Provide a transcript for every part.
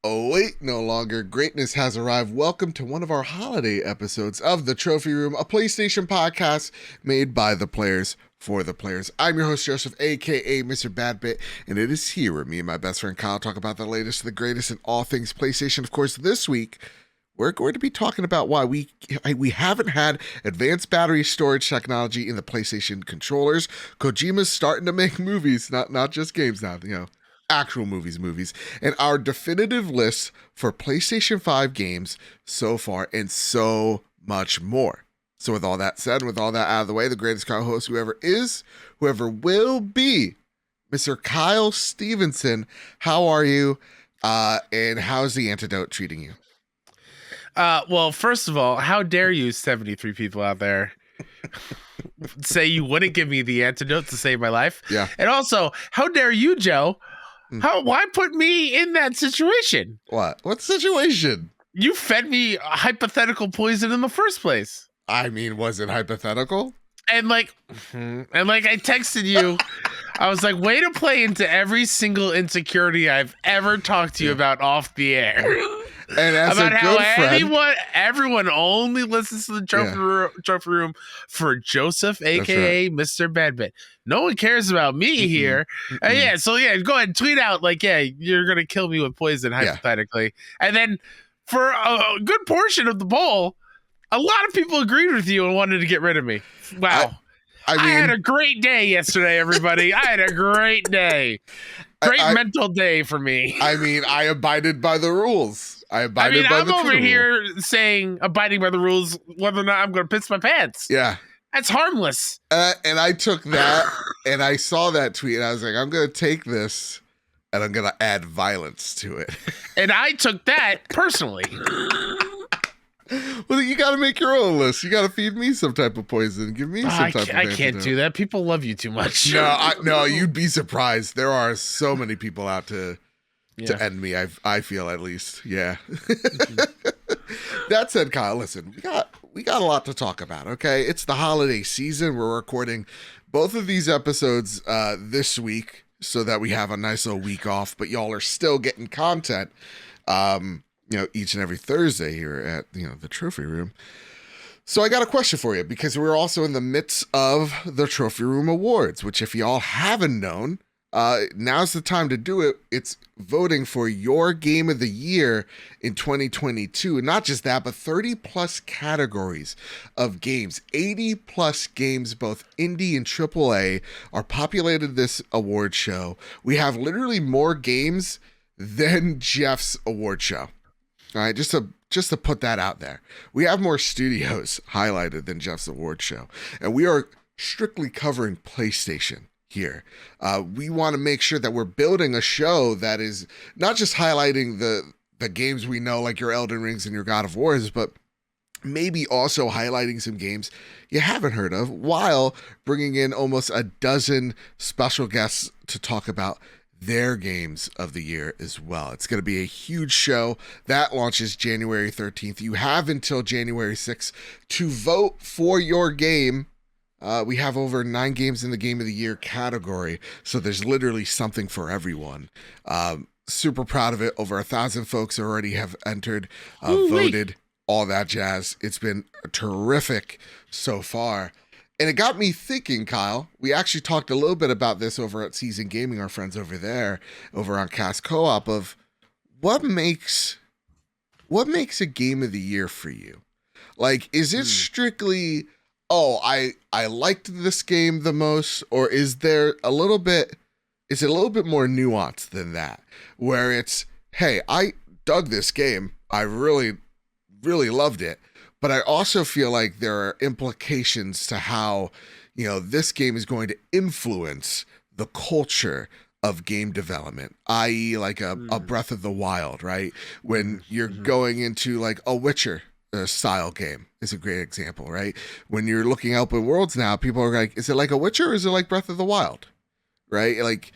Oh, wait, no longer. Greatness has arrived. Welcome to one of our holiday episodes of The Trophy Room, a PlayStation podcast made by the players for the players. I'm your host, Joseph, aka Mr. Badbit, and it is here where me and my best friend Kyle talk about the latest and the greatest in all things PlayStation. Of course, this week, we're going to be talking about why we haven't had advanced battery storage technology in the PlayStation controllers. Kojima's starting to make movies, not just games now, actual movies, and our definitive list for PlayStation 5 games so far, and so much more. So with all that said, with all that out of the way, the greatest co-host whoever will be, Mr. Kyle Stevenson, how are you? And how's the antidote treating you? Well, first of all, how dare you 73 people out there say you wouldn't give me the antidote to save my life? Yeah. And also, how dare you, Joe? Why put me in that situation? What situation? You fed me hypothetical poison in the first place. I mean, was it hypothetical? And I texted you. I was like, way to play into every single insecurity I've ever talked to you about off the air. And as about a how good friend, everyone only listens to the trophy room for Joseph, aka right. Mr. Badbit. No one cares about me here. So go ahead and tweet out you're gonna kill me with poison hypothetically, and then for a good portion of the poll, a lot of people agreed with you and wanted to get rid of me. Wow. I had a great day yesterday, everybody. I had a great day. Great mental day for me. I mean, I abided by the rules. I'm over here saying abiding by the rules, whether or not I'm going to piss my pants. Yeah. That's harmless. And I took that and I saw that tweet and I was like, I'm going to take this and I'm going to add violence to it. And I took that personally. Well, you got to make your own list. You got to feed me some type of poison. Give me some type of I can't do that. People love you too much. No, you'd be surprised. There are so many people out to end me. I feel at least. Yeah. That said, Kyle, listen, we got a lot to talk about. Okay, it's the holiday season. We're recording both of these episodes this week so that we have a nice little week off. But y'all are still getting content. Each and every Thursday here at, the Trophy Room. So I got a question for you because we're also in the midst of the Trophy Room Awards, which if y'all haven't known, now's the time to do it. It's voting for your game of the year in 2022. And not just that, but 30 plus categories of games, 80 plus games, both indie and AAA, are populated this award show. We have literally more games than Jeff's award show. All right, just to put that out there. We have more studios highlighted than Jeff's award show. And we are strictly covering PlayStation here. We want to make sure that we're building a show that is not just highlighting the games we know, like your Elden Rings and your God of Wars, but maybe also highlighting some games you haven't heard of, while bringing in almost a dozen special guests to talk about their games of the year as well. It's going to be a huge show that launches January 13th. You have until January 6th to vote for your game. We have over 9 games in the game of the year category, so there's literally something for everyone. Super proud of it. Over 1,000 folks already have entered, voted, all that jazz. It's been terrific so far. And it got me thinking, Kyle, we actually talked a little bit about this over at Season Gaming, our friends over there, over on Cast Co-op, of what makes a game of the year for you? Like, is it strictly, I liked this game the most, or is it a little bit more nuanced than that, where it's, hey, I dug this game, I really, really loved it, but I also feel like there are implications to how, this game is going to influence the culture of game development, i.e. like a Breath of the Wild, right? When you're going into like a Witcher style game is a great example, right? When you're looking open worlds now, people are like, is it like a Witcher or is it like Breath of the Wild, right? Like,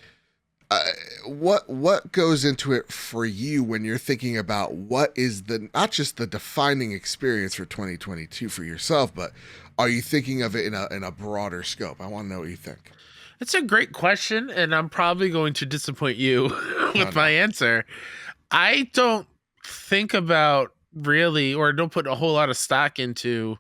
what goes into it for you when you're thinking about what is not just the defining experience for 2022 for yourself, but are you thinking of it in a broader scope? I want to know what you think. It's a great question, and I'm probably going to disappoint you with my answer. I don't think about really, or don't put a whole lot of stock into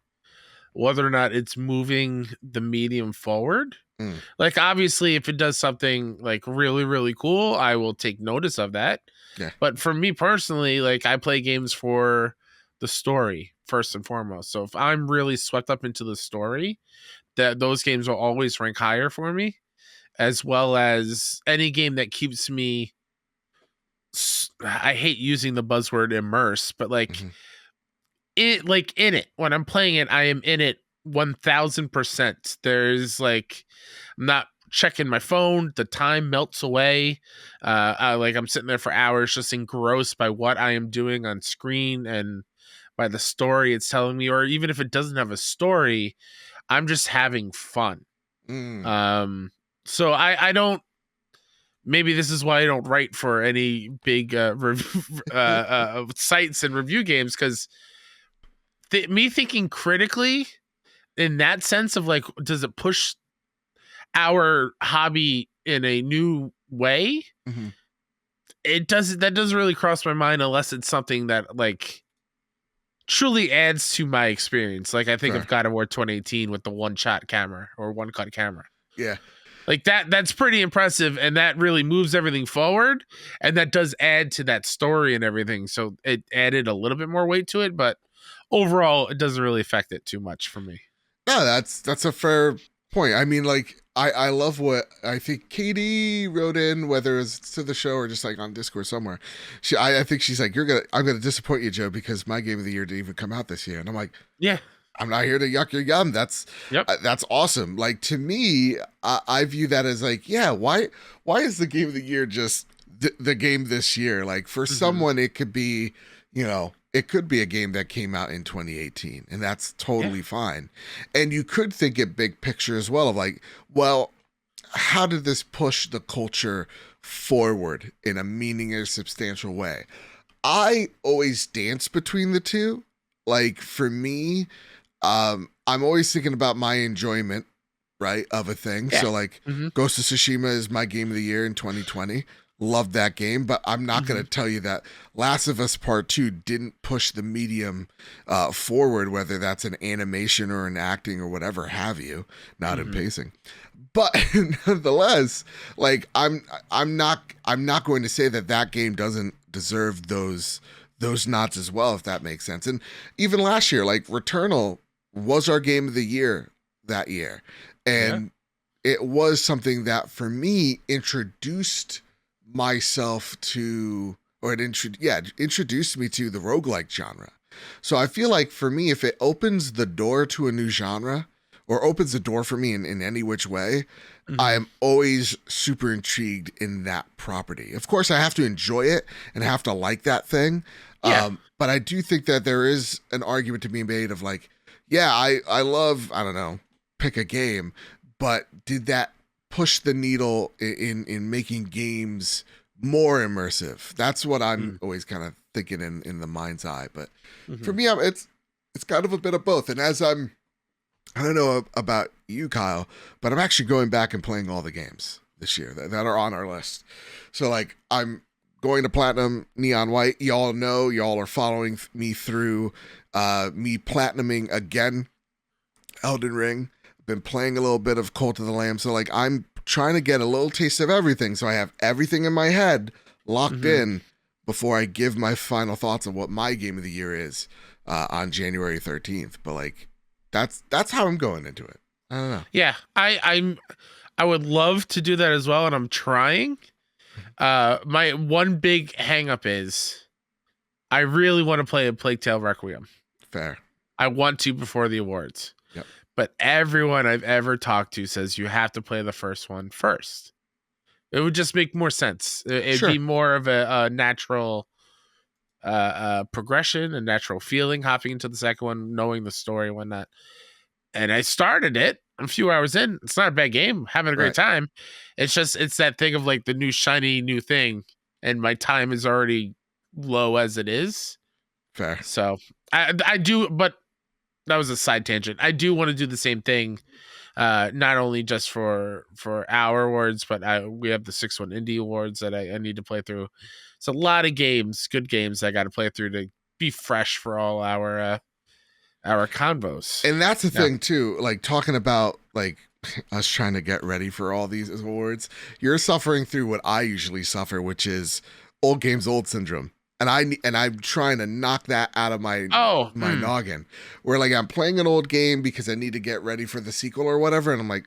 whether or not it's moving the medium forward. Mm, Like, obviously, if it does something like really, really cool, I will take notice of that. yeah. But for me personally, like, I play games for the story first and foremost. So if I'm really swept up into the story, that those games will always rank higher for me, as well as any game that keeps me. I hate using the buzzword immerse, but like Hmm. like in it when I'm playing it, I am in it 1000%. There's like, I'm not checking my phone, the time melts away. Like I'm sitting there for hours just engrossed by what I am doing on screen and by the story it's telling me, or even if it doesn't have a story, I'm just having fun. Mm, So I don't, maybe this is why I don't write for any big sites and review games, because me thinking critically in that sense of like, does it push our hobby in a new way? hmm. It doesn't. That doesn't really cross my mind unless it's something that like truly adds to my experience. Like I think of Fair. God of War 2018 with the one shot camera or one cut camera. Yeah. Like that's pretty impressive, and that really moves everything forward, and that does add to that story and everything. So it added a little bit more weight to it, but overall, it doesn't really affect it too much for me. No, that's a fair point. I mean, like I love what I think Katie wrote in, whether it's to the show or just like on Discord somewhere. I think she's like, I'm gonna disappoint you, Joe, because my game of the year didn't even come out this year, and I'm like, Yeah. I'm not here to yuck your yum. Yep. That's awesome. Like to me, I view that as like, yeah, why is the game of the year just the game this year? Like for someone, it could be, it could be a game that came out in 2018, and that's totally fine. And you could think it big picture as well of like, well, how did this push the culture forward in a meaning or substantial way? I always dance between the two. Like for me, I'm always thinking about my enjoyment, right, of a thing. Yeah. So like Mm-hmm. Ghost of Tsushima is my game of the year in 2020. Loved that game, but I'm not going to tell you that Last of Us Part 2 didn't push the medium forward, whether that's an animation or an acting or whatever have you, not in pacing. But nonetheless, like I'm not going to say that game doesn't deserve those nods as well, if that makes sense. And even last year, like Returnal was our game of the year that year. And it was something that for me introduced myself to, or introduced me to the roguelike genre. So I feel like for me, if it opens the door to a new genre or opens the door for me in any which way, I am always super intrigued in that property. Of course, I have to enjoy it and have to like that thing. Yeah. But I do think that there is an argument to be made of like, yeah, I love, I don't know, pick a game, but did that push the needle in making games more immersive? That's what I'm always kind of thinking in the mind's eye. But for me, it's kind of a bit of both. And I don't know about you, Kyle, but I'm actually going back and playing all the games this year that are on our list. So like I'm going to platinum Neon White. Y'all know, y'all are following me through me platinuming again Elden Ring. Been playing a little bit of Cult of the Lamb. So like I'm trying to get a little taste of everything. So I have everything in my head locked in before I give my final thoughts on what my game of the year is on January 13th. But like that's how I'm going into it. I don't know. Yeah. I would love to do that as well, and I'm trying. My one big hang up is I really want to play a Plague Tale Requiem. Fair. I want to before the awards. Yep. But everyone I've ever talked to says you have to play the first one first. It would just make more sense. It'd Sure. be more of a natural progression, a natural feeling hopping into the second one, knowing the story, when that. And I started it a few hours in. It's not a bad game. Having a great time. It's just, it's that thing of like the new shiny new thing. And my time is already low as it is. Fair. So I do, but that was a side tangent. I do want to do the same thing. Not only just for our awards, but we have the 6-1 Indie Awards that I need to play through. It's a lot of games, good games I got to play through to be fresh for all our convos. And that's the thing too, like talking about like us trying to get ready for all these awards. You're suffering through what I usually suffer, which is old games old syndrome. And I'm trying to knock that out of my noggin. Where like I'm playing an old game because I need to get ready for the sequel or whatever, and I'm like,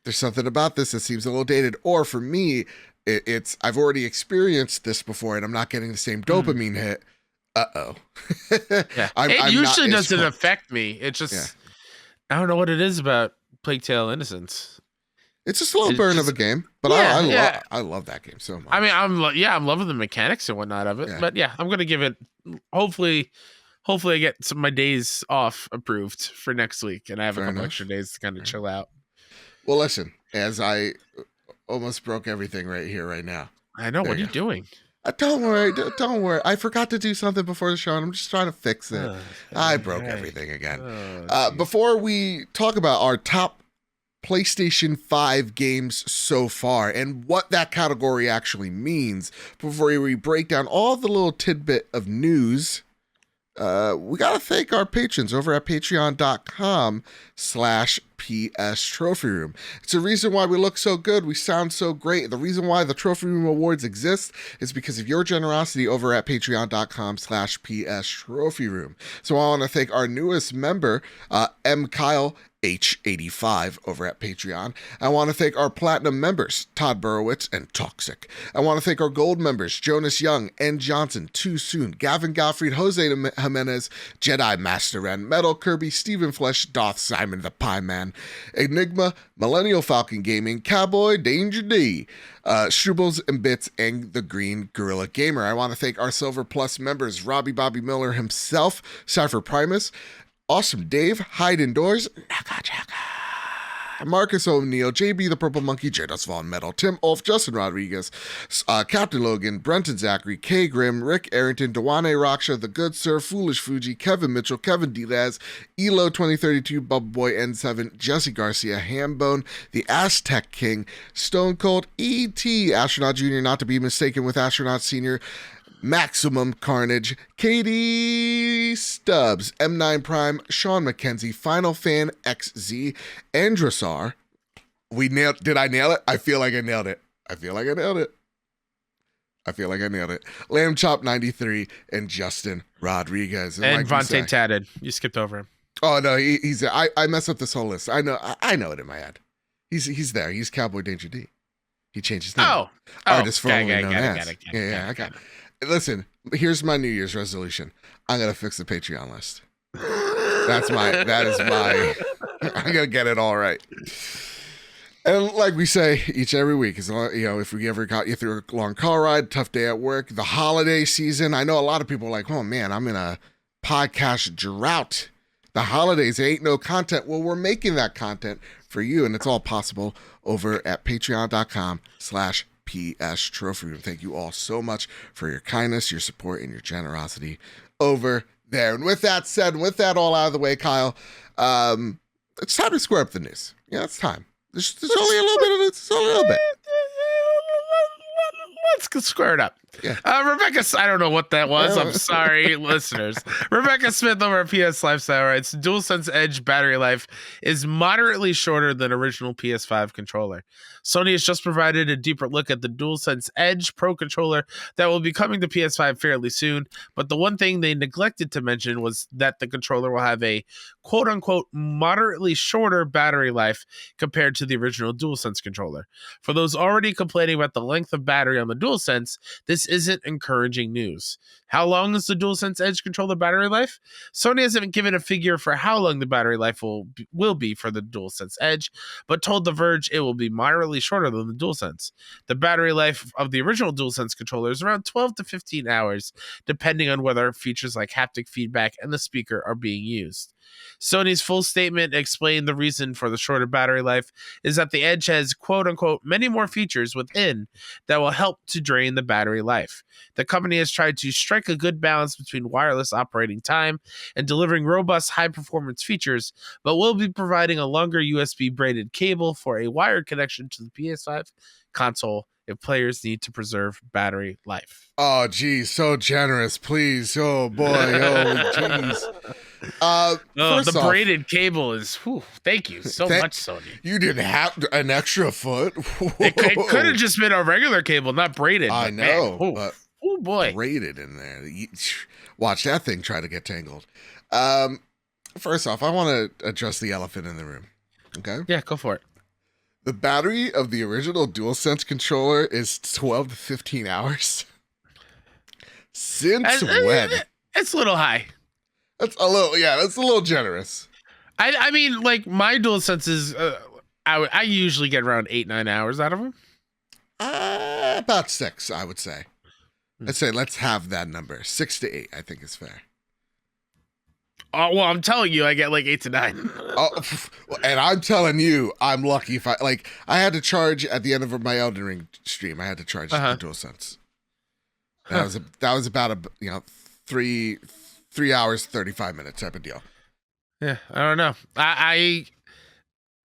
there's something about this that seems a little dated. Or for me, it's I've already experienced this before and I'm not getting the same dopamine hit. Uh-oh. Yeah. It usually doesn't affect me. It just I don't know what it is about Plague Tale Innocence. It's a slow burn of a game, but I love that game so much. I mean, I'm loving the mechanics and whatnot of it. Yeah. But I'm gonna give it. Hopefully, I get some of my days off approved for next week, and I have a couple extra days to kind of chill out. Well, listen, as I almost broke everything right here, right now. I know. What are you doing? Don't worry. I forgot to do something before the show, and I'm just trying to fix it. I broke everything again. Before we talk about our top PlayStation 5 games so far and what that category actually means, before we break down all the little tidbit of news, we got to thank our patrons over at patreon.com/PS Trophy Room. It's the reason why we look so good. We sound so great. The reason why the Trophy Room Awards exist is because of your generosity over at patreon.com/PS Trophy Room. So I want to thank our newest member, M. Kyle H85 over at Patreon. I want to thank our platinum members, Todd Burowitz and Toxic. I want to thank our gold members, Jonas Young, N. Johnson, Too Soon, Gavin Gottfried, Jose Jimenez, Jedi Master Ren, Metal Kirby, Stephen Flesh, Doth Simon the Pie Man, Enigma, Millennial Falcon Gaming, Cowboy, Danger D, Strubles and Bits, and the Green Guerrilla Gamer. I want to thank our Silver Plus members, Robbie Bobby Miller himself, Cypher Primus, Awesome Dave, Hide Indoors, Marcus O'Neill, JB the Purple Monkey, Jados Von Metal, Tim Ulf, Justin Rodriguez, Captain Logan, Brenton Zachary, K Grimm, Rick Arrington, Dewane Raksha, The Good Sir, Foolish Fuji, Kevin Mitchell, Kevin Diaz, Elo 2032, Bubble Boy N7, Jesse Garcia, Hambone, The Aztec King, Stone Cold, E.T., Astronaut Jr., not to be mistaken with Astronaut Senior, Maximum Carnage, Katie Stubbs, M9 Prime, Sean McKenzie, Final Fan XZ, Andrasar. Did I nail it? I feel like I nailed it. Lamb Chop 93 and Justin Rodriguez. And like Vontae Tatted. You skipped over him. Oh no, he's I messed up this whole list. I know it in my head. He's there. He's Cowboy Danger D. He changed his name. Artist formerly known as. I got it. Listen, here's my New Year's resolution. I'm gonna fix the Patreon list. I'm gonna get it all right. And like we say each every week, as long, if we ever got you through a long car ride, tough day at work, the holiday season. I know a lot of people are like, oh man, I'm in a podcast drought. The holidays, there ain't no content. Well, we're making that content for you, and it's all possible over at patreon.com/PS Trophy Room. Thank you all so much for your kindness, your support, and your generosity over there. And with that said, with that all out of the way, Kyle, it's time to square up the news. Yeah, it's time. There's only a little bit of it. It's only a little bit. Let's get squared up. Yeah. Rebecca, I don't know what that was. I'm sorry, listeners. Rebecca Smith over at PS Lifestyle writes, DualSense Edge battery life is moderately shorter than original PS5 controller. Sony has just provided a deeper look at the DualSense Edge Pro controller that will be coming to PS5 fairly soon, but the one thing they neglected to mention was that the controller will have a quote-unquote moderately shorter battery life compared to the original DualSense controller. For those already complaining about the length of battery on the DualSense, this isn't encouraging news. How long is the DualSense Edge controller battery life? Sony hasn't given a figure for how long the battery life will be for the DualSense Edge, but told The Verge it will be moderately shorter than the DualSense. The battery life of the original DualSense controller is around 12 to 15 hours, depending on whether features like haptic feedback and the speaker are being used. Sony's full statement explained the reason for the shorter battery life is that the Edge has quote-unquote many more features within that will help to drain the battery life. The company has tried to strike a good balance between wireless operating time and delivering robust high-performance features, but will be providing a longer USB braided cable for a wired connection to the PS5 console if players need to preserve battery life. Oh, geez, so generous, please. Oh boy, oh geez. The braided cable is. Whew, thank you so much, Sony. You didn't have an extra foot. It could have just been a regular cable, not braided. I know, man, but oh boy, braided in there. Watch that thing try to get tangled. First off, I want to address the elephant in the room. Okay. Yeah, go for it. The battery of the original DualSense controller is 12 to 15 hours. Since when? It's a little high. That's a little generous. I mean, like my DualSense is, I usually get around 8-9 hours out of them. About 6, I would say. I'd say let's have that number. 6 to 8, I think is fair. Oh, well, I'm telling you, I get like 8 to 9. Oh, and I'm telling you, I'm lucky if I had to charge at the end of my Elden Ring stream. I had to charge the DualSense. That was about 3 hours 35 minutes type of deal. Yeah, I don't know. I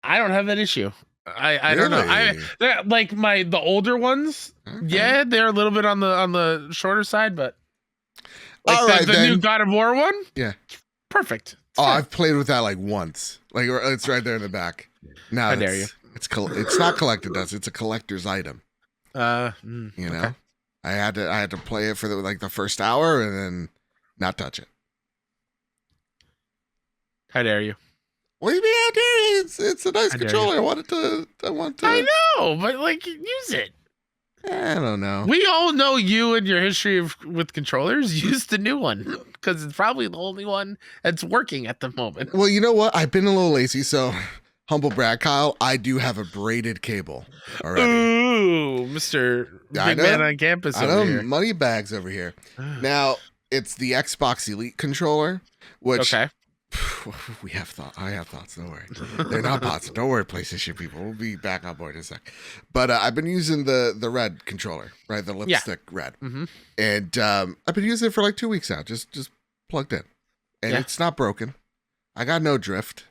don't have that issue. I don't know. Like the older ones. Okay. Yeah, they're a little bit on the shorter side, but like the new God of War one. Yeah, perfect. I've played with that like once. Like it's right there in the back. No, how dare you? It's not collected dust. It's a collector's item. Okay. I had to play it for the first hour and then not touch it. How dare you? What do you mean how dare you? It's a nice controller. I want to. I know, but use it. I don't know. We all know you and your history with controllers. Use the new one because it's probably the only one that's working at the moment. Well, you know what? I've been a little lazy, so humble brag, Kyle. I do have a braided cable already. Ooh, Mr. Big Man on campus. I know, money bags over here. Now it's the Xbox Elite controller, which I have thoughts. Don't worry, they're not bots. Don't worry, PlayStation people. We'll be back on board in a sec. But I've been using the red controller, right? The lipstick red, and I've been using it for like 2 weeks now. Just plugged in, and it's not broken. I got no drift.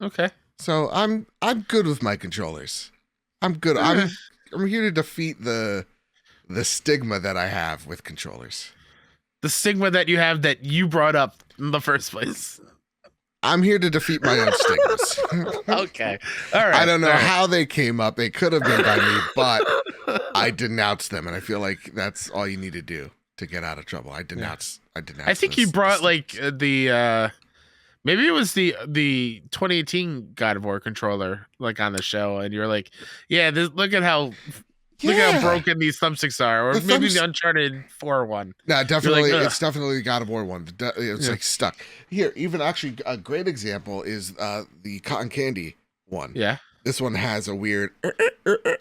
Okay. So I'm good with my controllers. I'm good. I'm here to defeat the stigma that I have with controllers. The stigma that you have that you brought up in the first place. I'm here to defeat my own stigmas. Okay. All right. I don't know how they came up. They could have been by me, but I denounced them, and I feel like that's all you need to do to get out of trouble. I denounce. I think you brought the maybe it was the 2018 God of War controller on the show, and you're like, yeah, look at how broken these thumbsticks are, or maybe the Uncharted 4 one. No, definitely, it's definitely the God of War one. It's like stuck. Here, even actually a great example is the Cotton Candy one. Yeah, this one has a weird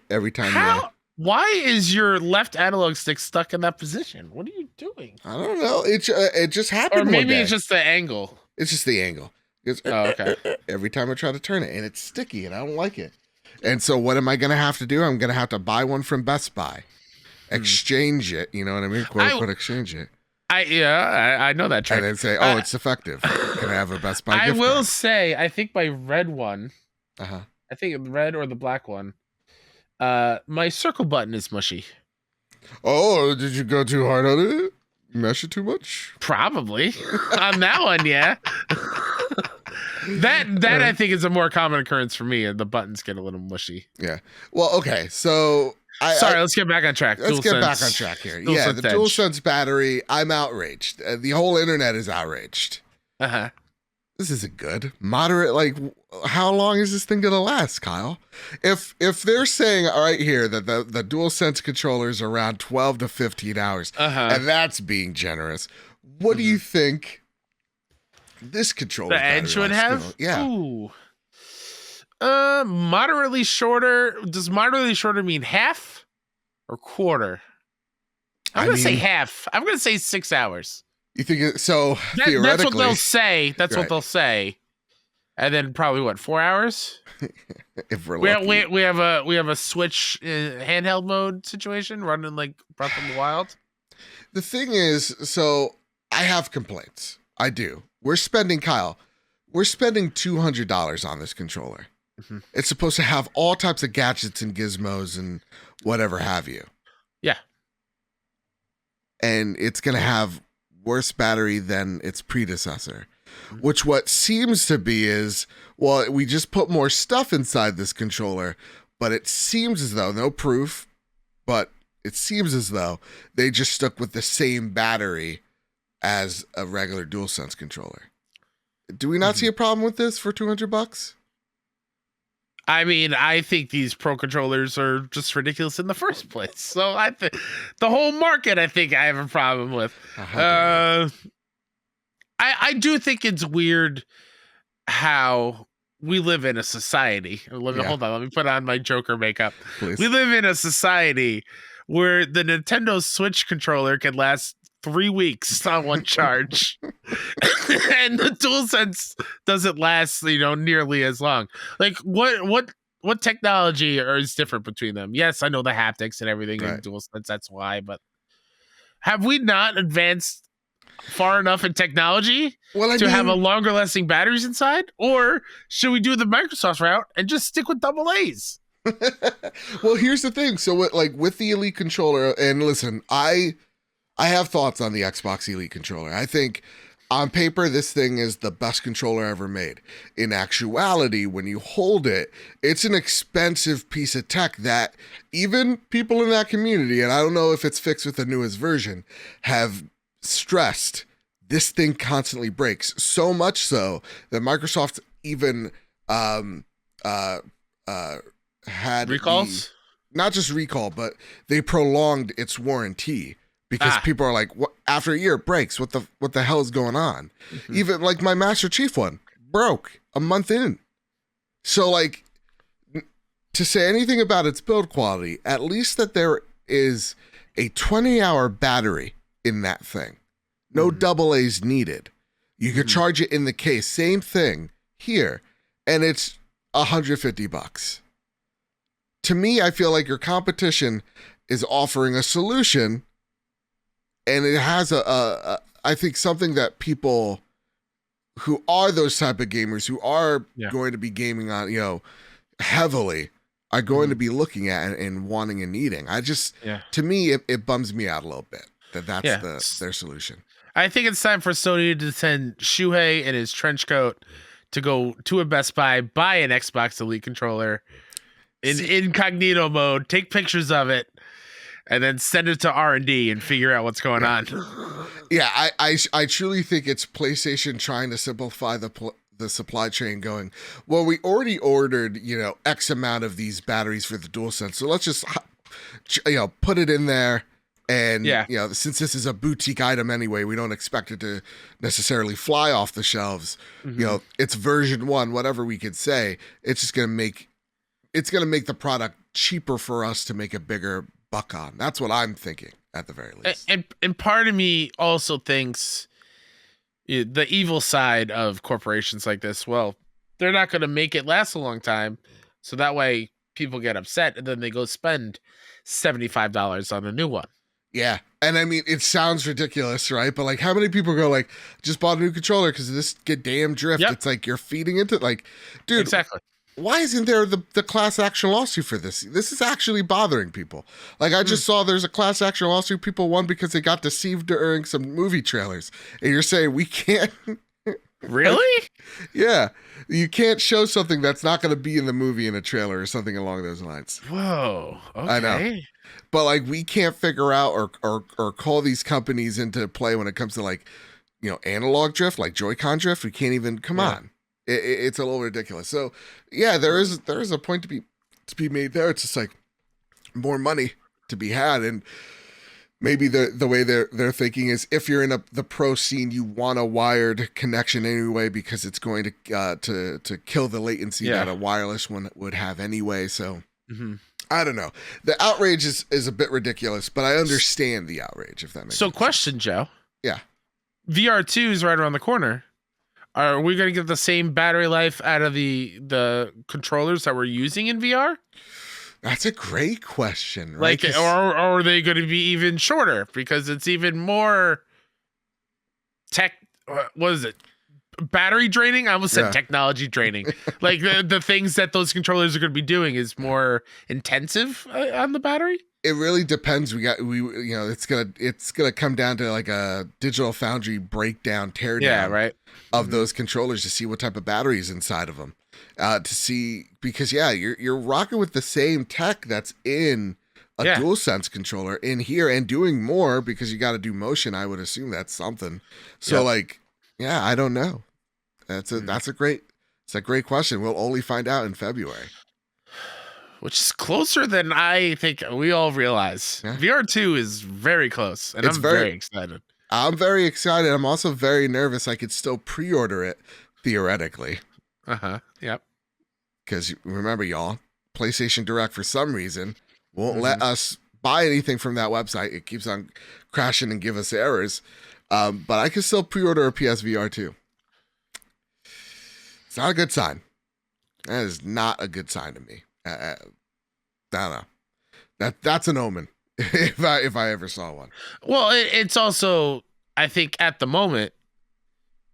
every time. Why is your left analog stick stuck in that position? What are you doing? I don't know. It just happened. Or maybe it's just the angle. It's just the angle. It's, okay. Every time I try to turn it, and it's sticky, and I don't like it. And so what am I going to have to do? I'm going to have to buy one from Best Buy, exchange it. You know what I mean? Quote unquote, exchange it. I know that trick. And then say, oh, it's effective. Can I have a Best Buy gift will card? say, I think my red one, I think the red or the black one, my circle button is mushy. Oh, did you go too hard on it? Mesh it too much? Probably. On that one, yeah. That I think is a more common occurrence for me, and the buttons get a little mushy. Yeah. Well, okay. So let's get back on track. Let's get back on track here. Yeah, the DualSense battery, I'm outraged. The whole internet is outraged. This isn't good. Moderate, how long is this thing gonna last, Kyle? If they're saying right here that the DualSense controller is around 12 to 15 hours, and that's being generous, what do you think this controller the Edge would have? Yeah. Ooh. Moderately shorter. Does moderately shorter mean half or quarter? I'm gonna say half. I'm gonna say 6 hours. You think so? Theoretically, that's what they'll say. That's what they'll say. And then probably 4 hours? If we're lucky. We have a Switch handheld mode situation running like Breath of the Wild. The thing is, so I have complaints. I do. We're spending $200 on this controller. It's supposed to have all types of gadgets and gizmos and whatever have you. Yeah. And it's going to have worse battery than its predecessor, Mhm. which what seems to be is, well, we just put more stuff inside this controller, but it seems as though, no proof, but it seems as though they just stuck with the same battery as a regular DualSense controller. Do we not see a problem with this for $200? I mean, I think these Pro controllers are just ridiculous in the first place. So I think the whole market, I think I have a problem with. I do think it's weird how we live in a society. Hold on, let me put on my Joker makeup. Please. We live in a society where the Nintendo Switch controller can last 3 weeks on one charge. And the DualSense doesn't last, nearly as long. Like what technology is different between them? Yes, I know the haptics and everything in DualSense, that's why, but have we not advanced far enough in technology to have a longer lasting batteries inside? Or should we do the Microsoft route and just stick with double A's? Well, here's the thing. So with the Elite controller, and listen, I have thoughts on the Xbox Elite controller. I think on paper, this thing is the best controller ever made. In actuality, when you hold it, it's an expensive piece of tech that even people in that community, and I don't know if it's fixed with the newest version, have stressed this thing constantly breaks. So much so that Microsoft even had recalls? Not just recall, but they prolonged its warranty. Because people are like, what, after a year it breaks, what the hell is going on? Mm-hmm. Even like my Master Chief one broke a month in. So like, to say anything about its build quality, at least that there is a 20-hour battery in that thing. No double A's needed. You could charge it in the case. Same thing here. And it's $150. To me, I feel like your competition is offering a solution. And it has I think something that people who are those type of gamers who are going to be gaming on, heavily are going to be looking at and wanting and needing. To me, it bums me out a little bit that's their solution. I think it's time for Sony to send Shuhei in his trench coat to go to a Best Buy, buy an Xbox Elite controller in incognito mode, take pictures of it, and then send it to R&D and figure out what's going on. Yeah, I truly think it's PlayStation trying to simplify the supply chain, going, well, we already ordered, X amount of these batteries for the DualSense, so let's just, put it in there. And, since this is a boutique item anyway, we don't expect it to necessarily fly off the shelves. Mm-hmm. It's version 1, whatever we could say. It's just going to make the product cheaper for us to make a bigger buck on. That's what I'm thinking at the very least. And part of me also thinks the evil side of corporations like this, well, they're not going to make it last a long time. So that way people get upset and then they go spend $75 on a new one. Yeah. And I mean, it sounds ridiculous, right? But like, how many people go like, just bought a new controller because of this damn drift? Yep. It's like you're feeding into like, dude, exactly. Why isn't there the class action lawsuit for this? This is actually bothering people. Like, I just saw there's a class action lawsuit people won because they got deceived during some movie trailers. And you're saying we can't. Really? Yeah. You can't show something that's not going to be in the movie in a trailer or something along those lines. Whoa. Okay. I know. But like, we can't figure out or call these companies into play when it comes to like, analog drift, like Joy-Con drift. We can't even, come on. It's a little ridiculous. So yeah, there is a point to be made there. It's just like more money to be had, and maybe the way they're thinking is if you're in the pro scene, you want a wired connection anyway because it's going to kill the latency that a wireless one would have anyway. So I don't know. The outrage is a bit ridiculous, but I understand the outrage if that makes sense. So question, Joe. Yeah. VR2 is right around the corner. Are we going to get the same battery life out of the controllers that we're using in VR? That's a great question, right? Like, or are they going to be even shorter because it's even more tech? What is it? battery draining. I almost said Yeah. technology draining. Like the things that those controllers are going to be doing is more intensive on the battery. It really depends. It's gonna come down to like a Digital Foundry breakdown, teardown Yeah, right. of those controllers to see what type of battery is inside of them. To see, because you're rocking with the same tech that's in a DualSense controller in here and doing more because you got to do motion. I would assume that's something. So I don't know. It's a great question. We'll only find out in February. Which is closer than I think we all realize. Yeah. VR2 is very close, and I'm very excited. I'm very excited. I'm also very nervous. I could still pre-order it, theoretically. Yep. Because remember, y'all, PlayStation Direct, for some reason, won't let us buy anything from that website. It keeps on crashing and give us errors. But I can still pre-order a PSVR 2. It's not a good sign. That is not a good sign to me. I don't know. That's an omen if I ever saw one. Well, it's also, I think, at the moment,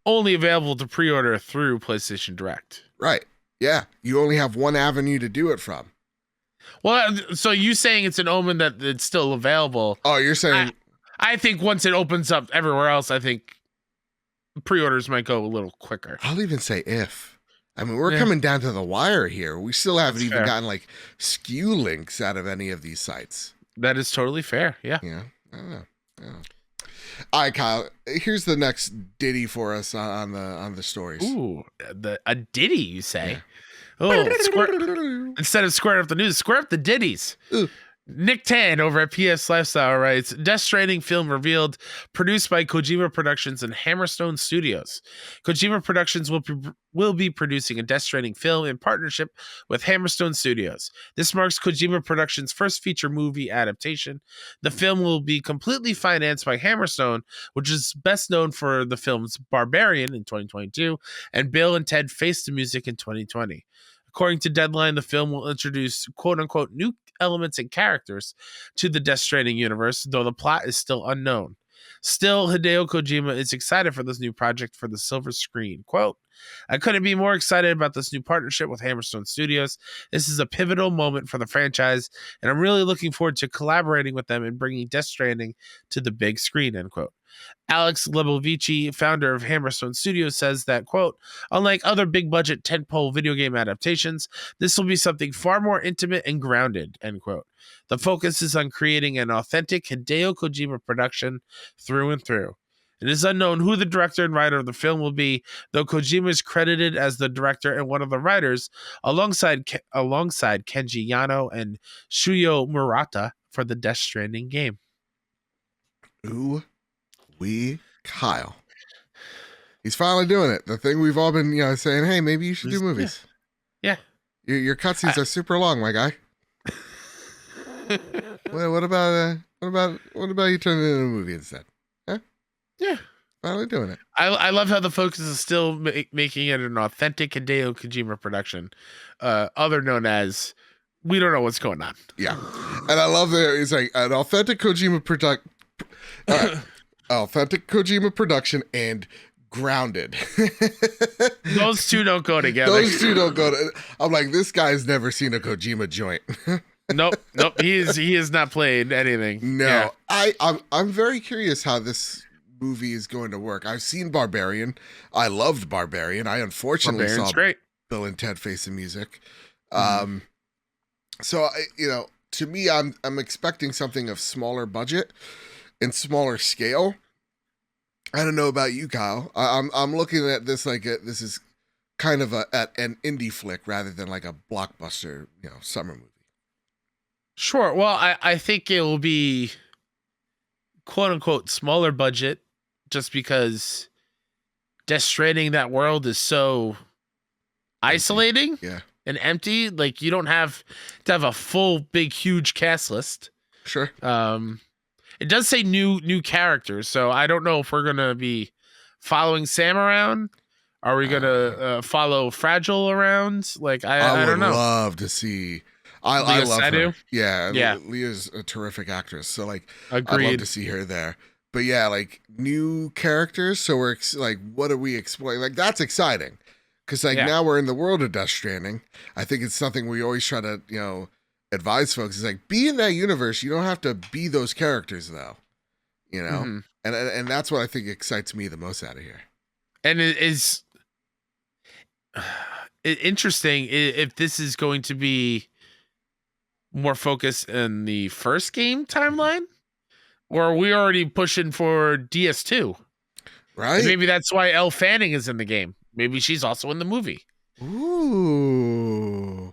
only available to pre-order through PlayStation Direct. Right. Yeah. You only have one avenue to do it from. Well, so you saying it's an omen that it's still available. Oh, you're saying... I think once it opens up everywhere else, I think pre-orders might go a little quicker. I'll even say if. I mean, we're coming down to the wire here. We still haven't even gotten like SKU links out of any of these sites. That is totally fair. Yeah. Yeah. I don't know. All right, Kyle. Here's the next ditty for us on the stories. Ooh, a ditty, you say? Yeah. Oh, instead of square up the news, square up the ditties. Ooh. Nick Tan over at PS Lifestyle writes, Death Stranding film revealed, produced by Kojima Productions and Hammerstone Studios. Kojima Productions will be producing a Death Stranding film in partnership with Hammerstone Studios. This marks Kojima Productions' first feature movie adaptation. The film will be completely financed by Hammerstone, which is best known for the films Barbarian in 2022 and Bill and Ted Face the Music in 2020. According to Deadline, the film will introduce quote-unquote new elements and characters to the Death Stranding universe, though the plot is still unknown. Still, Hideo Kojima is excited for this new project for the silver screen. Quote, I couldn't be more excited about this new partnership with Hammerstone Studios. This is a pivotal moment for the franchise, and I'm really looking forward to collaborating with them and bringing Death Stranding to the big screen, end quote. Alex Lebovici, founder of Hammerstone Studios, says that, quote, unlike other big-budget tentpole video game adaptations, this will be something far more intimate and grounded, end quote. The focus is on creating an authentic Hideo Kojima production through and through. It is unknown who the director and writer of the film will be, though Kojima is credited as the director and one of the writers, alongside Kenji Yano and Shuyo Murata for the Death Stranding game. Ooh. Kyle. He's finally doing it. The thing we've all been, saying, hey, maybe you should do movies. Yeah. Your cutscenes are super long, my guy. What about you turning it into a movie instead? Huh? Yeah. Finally doing it. I love how the focus is still making it an authentic Hideo Kojima production, other known as we don't know what's going on. Yeah. And I love that it's like an authentic Kojima authentic Kojima production and grounded. Those two don't go together. I'm like, this guy's never seen a Kojima joint. Nope. He has not played anything. No, yeah. I'm very curious how this movie is going to work. I've seen Barbarian. I loved Barbarian. I unfortunately saw great. Bill and Ted Face the Music. So to me, I'm expecting something of smaller budget and smaller scale. I don't know about you, Kyle. I'm looking at this like this is kind of an indie flick rather than like a blockbuster, summer movie. Sure. Well, I think it will be quote unquote smaller budget, just because Death Stranding, that world is so isolating and empty. Like you don't have to have a full, big, huge cast list. Sure. It does say new characters, so I don't know if we're gonna be following Sam around. Are we gonna follow Fragile around? Like I don't know. I would love to see. I love Seydoux? her. Yeah. Leah's a terrific actress, so like agreed. I'd love to see her there. but yeah, like new characters. So we're like, what are we exploring? Like that's exciting because like now we're in the world of Death Stranding. I think it's something we always try to advise folks is like be in that universe. You don't have to be those characters though, and that's what I think excites me the most out of here. And it is interesting if this is going to be more focused in the first game timeline, or are we already pushing for DS2? Right. And maybe that's why Elle Fanning is in the game. Maybe she's also in the movie. Ooh.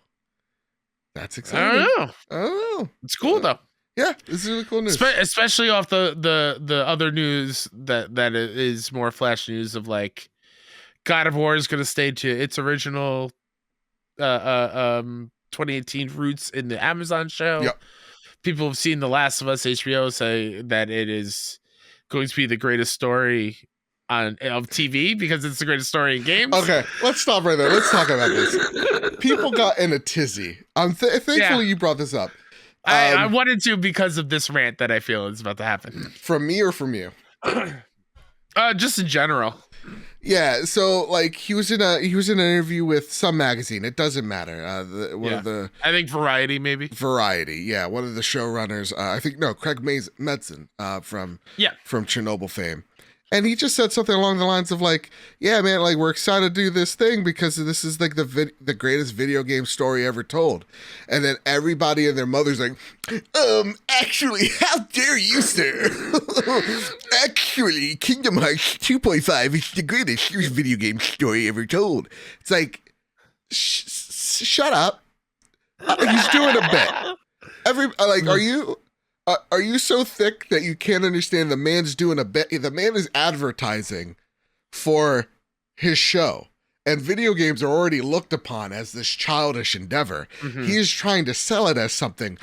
That's exciting. I don't know. It's cool though. Yeah, this is really cool news. Especially off the other news that is more flash news of like God of War is going to stay to its original 2018 roots in the Amazon show. Yep. People have seen The Last of Us. HBO say that it is going to be the greatest story of TV because it's the greatest story in games. Okay, let's stop right there. Let's talk about this. People got in a tizzy. Thankfully you brought this up. I wanted to because of this rant that I feel is about to happen. From me or from you? Just in general. Yeah, so like he was in an interview with some magazine. It doesn't matter. I think Variety maybe. Variety, yeah, one of the showrunners. Craig Mazin from Chernobyl fame. And he just said something along the lines of like, yeah, man, like we're excited to do this thing because this is like the greatest video game story ever told. And then everybody and their mother's like, actually, how dare you, sir? Actually, Kingdom Hearts 2.5 is the greatest video game story ever told. It's like, shut up. He's doing a bit. Are you so thick that you can't understand the man's doing a bit? The man is advertising for his show, and video games are already looked upon as this childish endeavor. Mm-hmm. He is trying to sell it as something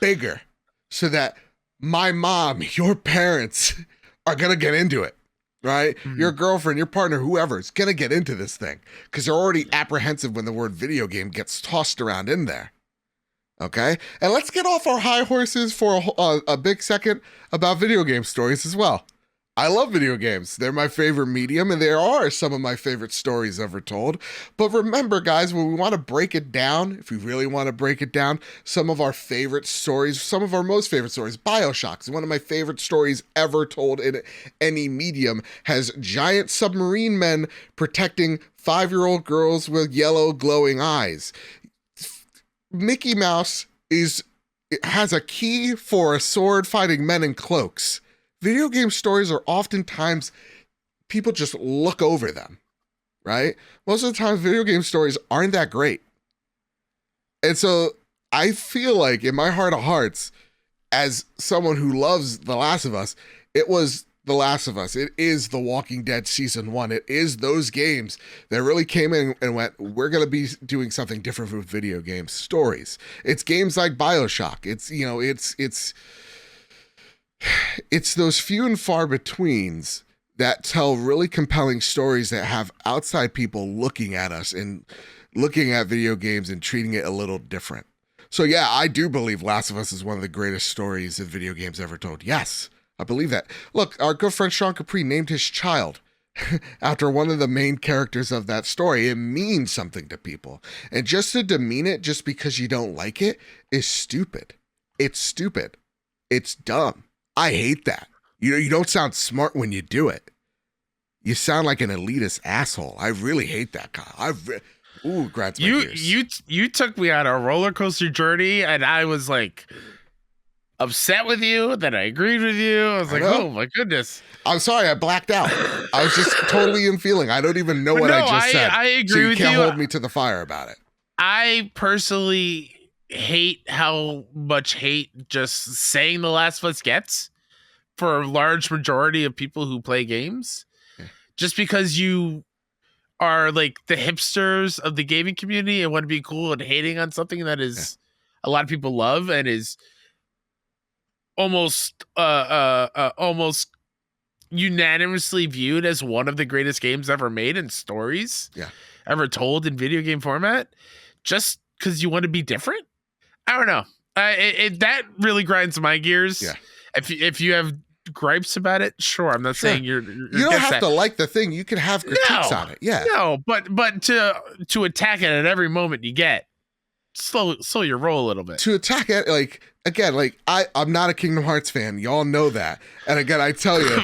bigger so that my mom, your parents are going to get into it, right? Mm-hmm. Your girlfriend, your partner, whoever is going to get into this thing because they're already apprehensive when the word video game gets tossed around in there. Okay, and let's get off our high horses for a big second about video game stories as well. I love video games. They're my favorite medium, and there are some of my favorite stories ever told. But remember, guys, when we want to break it down, if we really want to break it down, some of our favorite stories, some of our most favorite stories, BioShock is one of my favorite stories ever told in any medium, has giant submarine men protecting 5-year-old girls with yellow glowing eyes. Mickey Mouse has a key for a sword fighting men in cloaks. Video game stories are oftentimes people just look over them, right? Most of the time, video game stories aren't that great. And so I feel like in my heart of hearts, as someone who loves The Last of Us, it was The Last of Us. It is The Walking Dead Season 1. It is those games that really came in and went, we're going to be doing something different with video game stories. It's games like BioShock. It's those few and far betweens that tell really compelling stories that have outside people looking at us and looking at video games and treating it a little different. So yeah, I do believe Last of Us is one of the greatest stories of video games ever told. Yes. I believe that. Look, our good friend Sean Capri named his child after one of the main characters of that story. It means something to people. And just to demean it just because you don't like it is stupid. It's stupid. It's dumb. I hate that. You don't sound smart when you do it. You sound like an elitist asshole. I really hate that, Kyle. Ooh, grabs my ears. You took me on a roller coaster journey, and I was like upset with you, then I agreed with you. I was like, oh my goodness. I'm sorry, I blacked out. I was just totally in feeling. I don't even know what I just said. I agree so you with can't hold me to the fire about it. I personally hate how much hate just saying The Last of Us gets for a large majority of people who play games. Yeah. Just because you are like the hipsters of the gaming community and want to be cool and hating on something that is a lot of people love and is almost unanimously viewed as one of the greatest games ever made and stories ever told in video game format, just because you want to be different. I don't know. That really grinds my gears. Yeah. If you have gripes about it, sure. I'm not saying you're you don't have to like the thing. You can have critiques on it. Yeah. No, but to attack it at every moment you get, slow your roll a little bit. To attack it, like, again, like, I'm not a Kingdom Hearts fan. Y'all know that. And again, I tell you.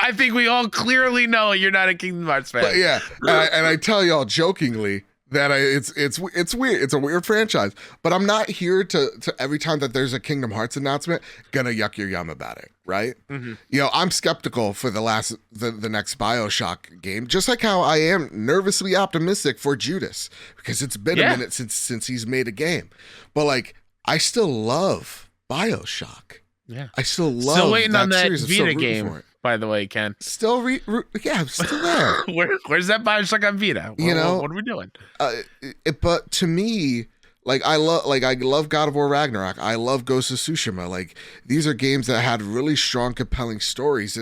I think we all clearly know you're not a Kingdom Hearts fan. But yeah, and I tell y'all jokingly that it's weird. It's a weird franchise. But I'm not here to every time that there's a Kingdom Hearts announcement, gonna yuck your yum about it, right? Mm-hmm. You know, I'm skeptical for the next BioShock game, just like how I am nervously optimistic for Judas, because it's been a minute since he's made a game. But like, I still love BioShock. Yeah, I still waiting on that series. Vita game. By the way, Ken. Still, I'm still there. Where's that BioShock on Vita? You know, what are we doing? But to me, I love God of War Ragnarok. I love Ghost of Tsushima. Like, these are games that had really strong, compelling stories.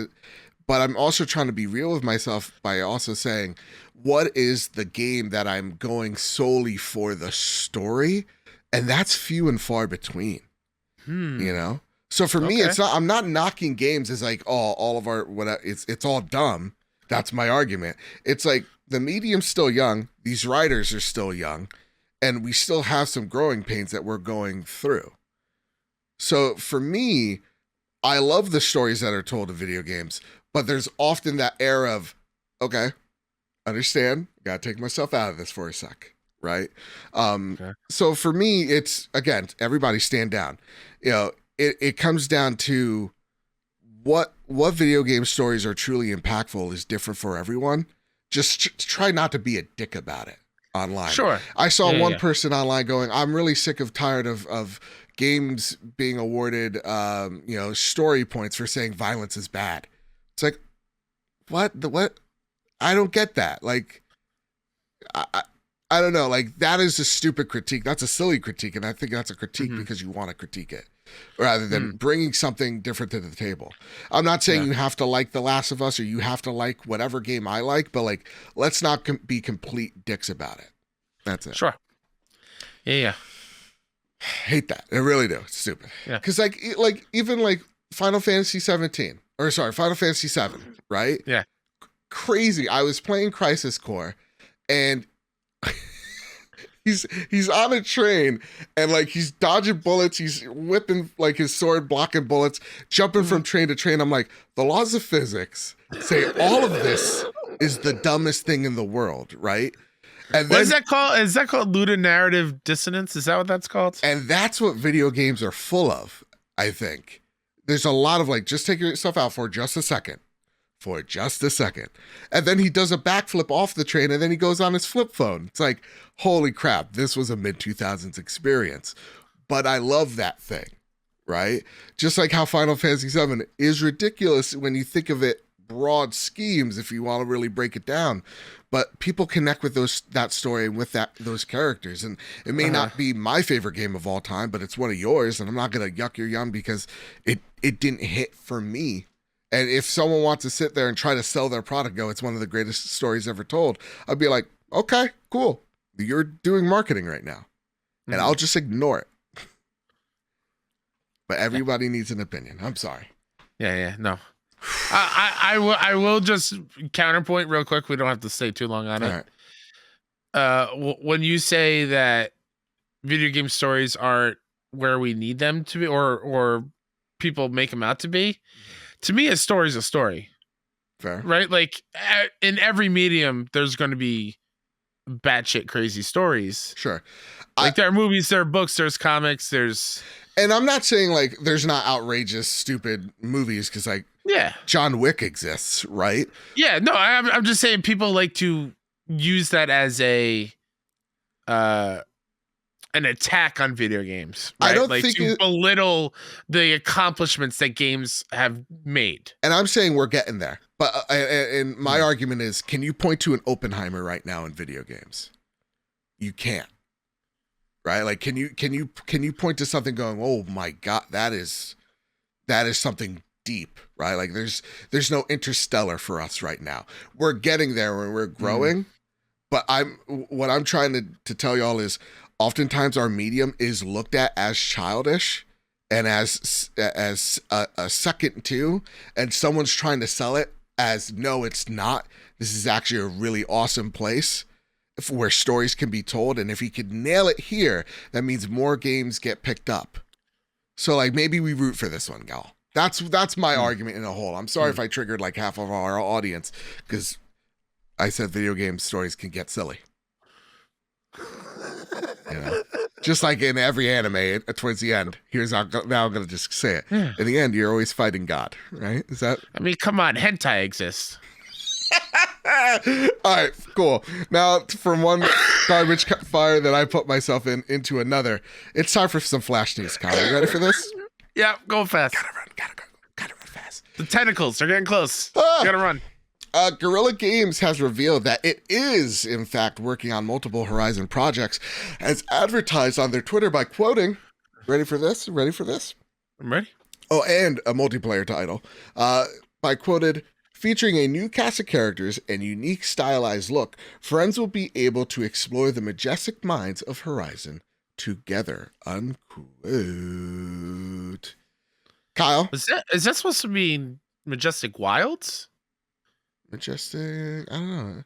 But I'm also trying to be real with myself by also saying, what is the game that I'm going solely for the story? And that's few and far between. You know. So for me, it's not. I'm not knocking games as like, oh, all of our whatever. It's all dumb. That's my argument. It's like the medium's still young. These writers are still young, and we still have some growing pains that we're going through. So for me, I love the stories that are told in video games, but there's often that air of, okay, understand. Gotta take myself out of this for a sec, right? So for me, it's, again, everybody stand down. You know. It comes down to what video game stories are truly impactful is different for everyone. Just try not to be a dick about it online. Sure. I saw one person online going, I'm really tired of games being awarded story points for saying violence is bad. It's like, what? I don't get that. Like, I don't know. Like, that is a stupid critique. That's a silly critique, and I think that's a critique because you want to critique it, rather than bringing something different to the table. I'm not saying you have to like The Last of Us or you have to like whatever game I like, but like, let's not be complete dicks about it. That's it. Sure. Yeah. Hate that. I really do. It's stupid. Yeah. Because like even like Final Fantasy 17 or sorry, Final Fantasy 7, right? Yeah. Crazy. I was playing Crisis Core, and he's on a train, and like he's dodging bullets, he's whipping like his sword, blocking bullets, jumping from train to train. I'm like, the laws of physics say all of this is the dumbest thing in the world, right? And then, what is that called? Is that called ludonarrative dissonance? Is that what that's called? And that's what video games are full of, I think. There's a lot of like, just take yourself out for just a second. For just a second. And then he does a backflip off the train, and then he goes on his flip phone. It's like, holy crap, this was a mid-2000s experience. But I love that thing, right? Just like how Final Fantasy VII is ridiculous when you think of it broad schemes, if you want to really break it down. But people connect with that story and with those characters. And it may not be my favorite game of all time, but it's one of yours, and I'm not going to yuck your yum because it didn't hit for me. And if someone wants to sit there and try to sell their product, it's one of the greatest stories ever told, I'd be like, okay, cool. You're doing marketing right now. And I'll just ignore it. But everybody needs an opinion. I'm sorry. Yeah, no. I will just counterpoint real quick. We don't have to stay too long on it. Right. When you say that video game stories aren't where we need them to be, or people make them out to be, to me, a story is a story. Fair. Right? Like, in every medium, there's going to be batshit crazy stories. Sure. Like, there are movies, there are books, there's comics, there's... And I'm not saying, like, there's not outrageous, stupid movies, because, like, John Wick exists, right? Yeah, no, I'm just saying people like to use that as an attack on video games, right? I don't like think to belittle the accomplishments that games have made. And I'm saying we're getting there. But and my argument is, can you point to an Oppenheimer right now in video games? You can't. Right? Like, can you point to something going, oh my God, that is something deep, right? Like there's no Interstellar for us right now. We're getting there when we're growing. But what I'm trying to tell y'all is, oftentimes our medium is looked at as childish, and as a second too, and someone's trying to sell it as no, it's not. This is actually a really awesome place where stories can be told, and if he could nail it here, that means more games get picked up. So like maybe we root for this one, Gal. That's my argument in a whole. I'm sorry if I triggered like half of our audience because I said video game stories can get silly. You know, just like in every anime, towards the end. Now I'm gonna just say it. Yeah. In the end, you're always fighting God, right? Is that? I mean, come on, hentai exists. All right, cool. Now, from one garbage fire that I put myself into another, it's time for some flash news. Kyle, you ready for this? Yeah, go fast. Gotta run fast. The tentacles, they're getting close. Gotta run. Guerrilla Games has revealed that it is, in fact, working on multiple Horizon projects, as advertised on their Twitter by quoting, ready for this? I'm ready. Oh, and a multiplayer title, by quoted, featuring a new cast of characters and unique stylized look, friends will be able to explore the majestic minds of Horizon together, unquote. Kyle? Is that supposed to mean Majestic Wilds? Majestic, I don't know.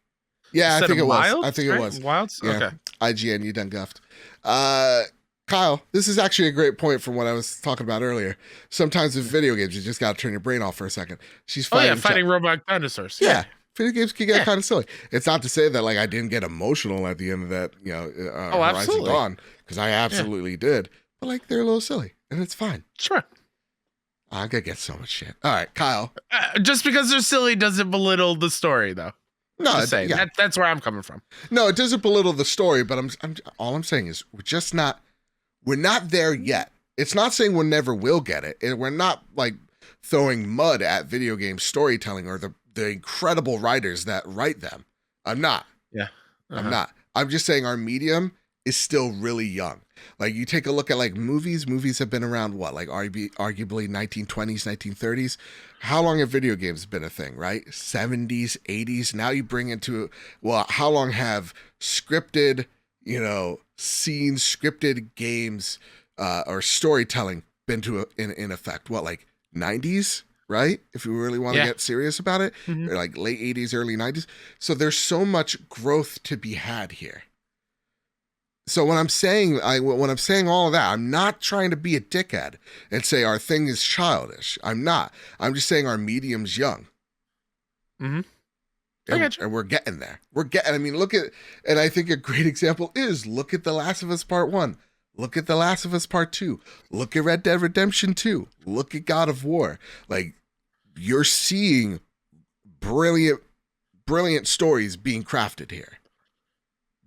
Yeah, Instead I think of it was. Wilds, I think right? it was. Wilds? Yeah. Okay. IGN, you done guffed. Kyle, this is actually a great point from what I was talking about earlier. Sometimes with video games, you just got to turn your brain off for a second. She's fighting. Fighting robot dinosaurs. Yeah. Video games can get kind of silly. It's not to say that like I didn't get emotional at the end of that, Horizon absolutely. Dawn, because I absolutely did. But like they're a little silly, and it's fine. Sure. I'm gonna get so much shit. All right, Kyle. Just because they're silly doesn't belittle the story, though. No, Just saying. yeah. That's where I'm coming from. No, it doesn't belittle the story, but all I'm saying is we're not there yet. It's not saying we never will get it. We're not like throwing mud at video game storytelling or the incredible writers that write them. I'm not. Yeah. I'm not. I'm just saying our medium is still really young. Like you take a look at like movies. Movies have been around what, like arguably 1920s, 1930s. How long have video games been a thing, right? 70s, 80s. Now you bring into, well, how long have scripted, scenes, scripted games, or storytelling been in effect? What, like 90s, right? If you really want to get serious about it, or like late 80s, early 90s. So there's so much growth to be had here. So when I'm saying all of that, I'm not trying to be a dickhead and say our thing is childish. I'm not. I'm just saying our medium's young. Mm-hmm. And we're getting there. And I think a great example is look at The Last of Us Part 1. Look at The Last of Us Part 2. Look at Red Dead Redemption 2. Look at God of War. Like, you're seeing brilliant stories being crafted here.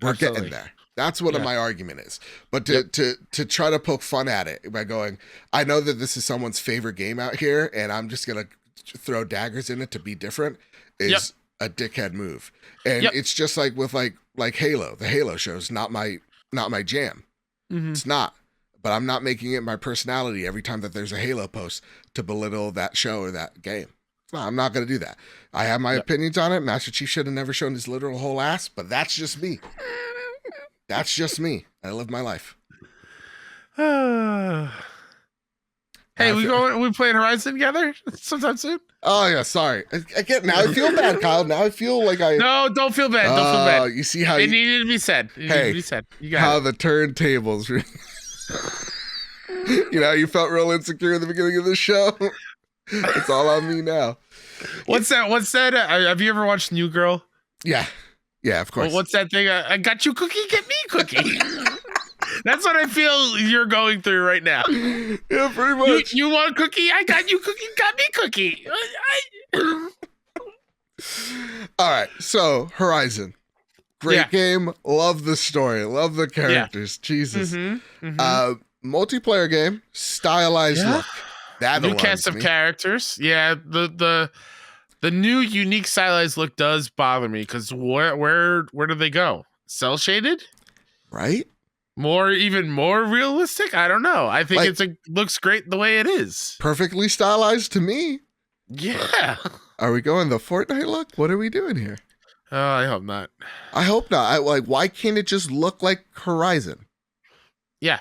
We're getting there. That's what my argument is. But to try to poke fun at it by going, I know that this is someone's favorite game out here, and I'm just going to throw daggers in it to be different is a dickhead move. And it's just like with like Halo. The Halo show's not my jam. Mm-hmm. It's not. But I'm not making it my personality every time that there's a Halo post to belittle that show or that game. No, I'm not going to do that. I have my opinions on it. Master Chief should have never shown his literal whole ass, but that's just me. That's just me. I live my life. Hey, we playing Horizon together sometime soon? Oh yeah, sorry. Now I feel bad, Kyle. Now I feel like No, don't feel bad. Don't feel bad. You see how it needed to be said. You got how it. the turntables. You felt real insecure in the beginning of the show. It's all on me now. What's that? Have you ever watched New Girl? Yeah, of course. Well, what's that thing? I got you cookie, get me cookie. That's what I feel you're going through right now. Yeah, pretty much. You want a cookie? I got you cookie, got me cookie. All right, so Horizon. Great game. Love the story. Love the characters. Jesus. Multiplayer game. Stylized look. That new cast of characters. Yeah, the new unique stylized look does bother me because where do they go? Cell shaded? Right? Even more realistic? I don't know. I think looks great the way it is. Perfectly stylized to me. Yeah. Are we going the Fortnite look? What are we doing here? Oh, I hope not. I hope not. Why can't it just look like Horizon? Yeah.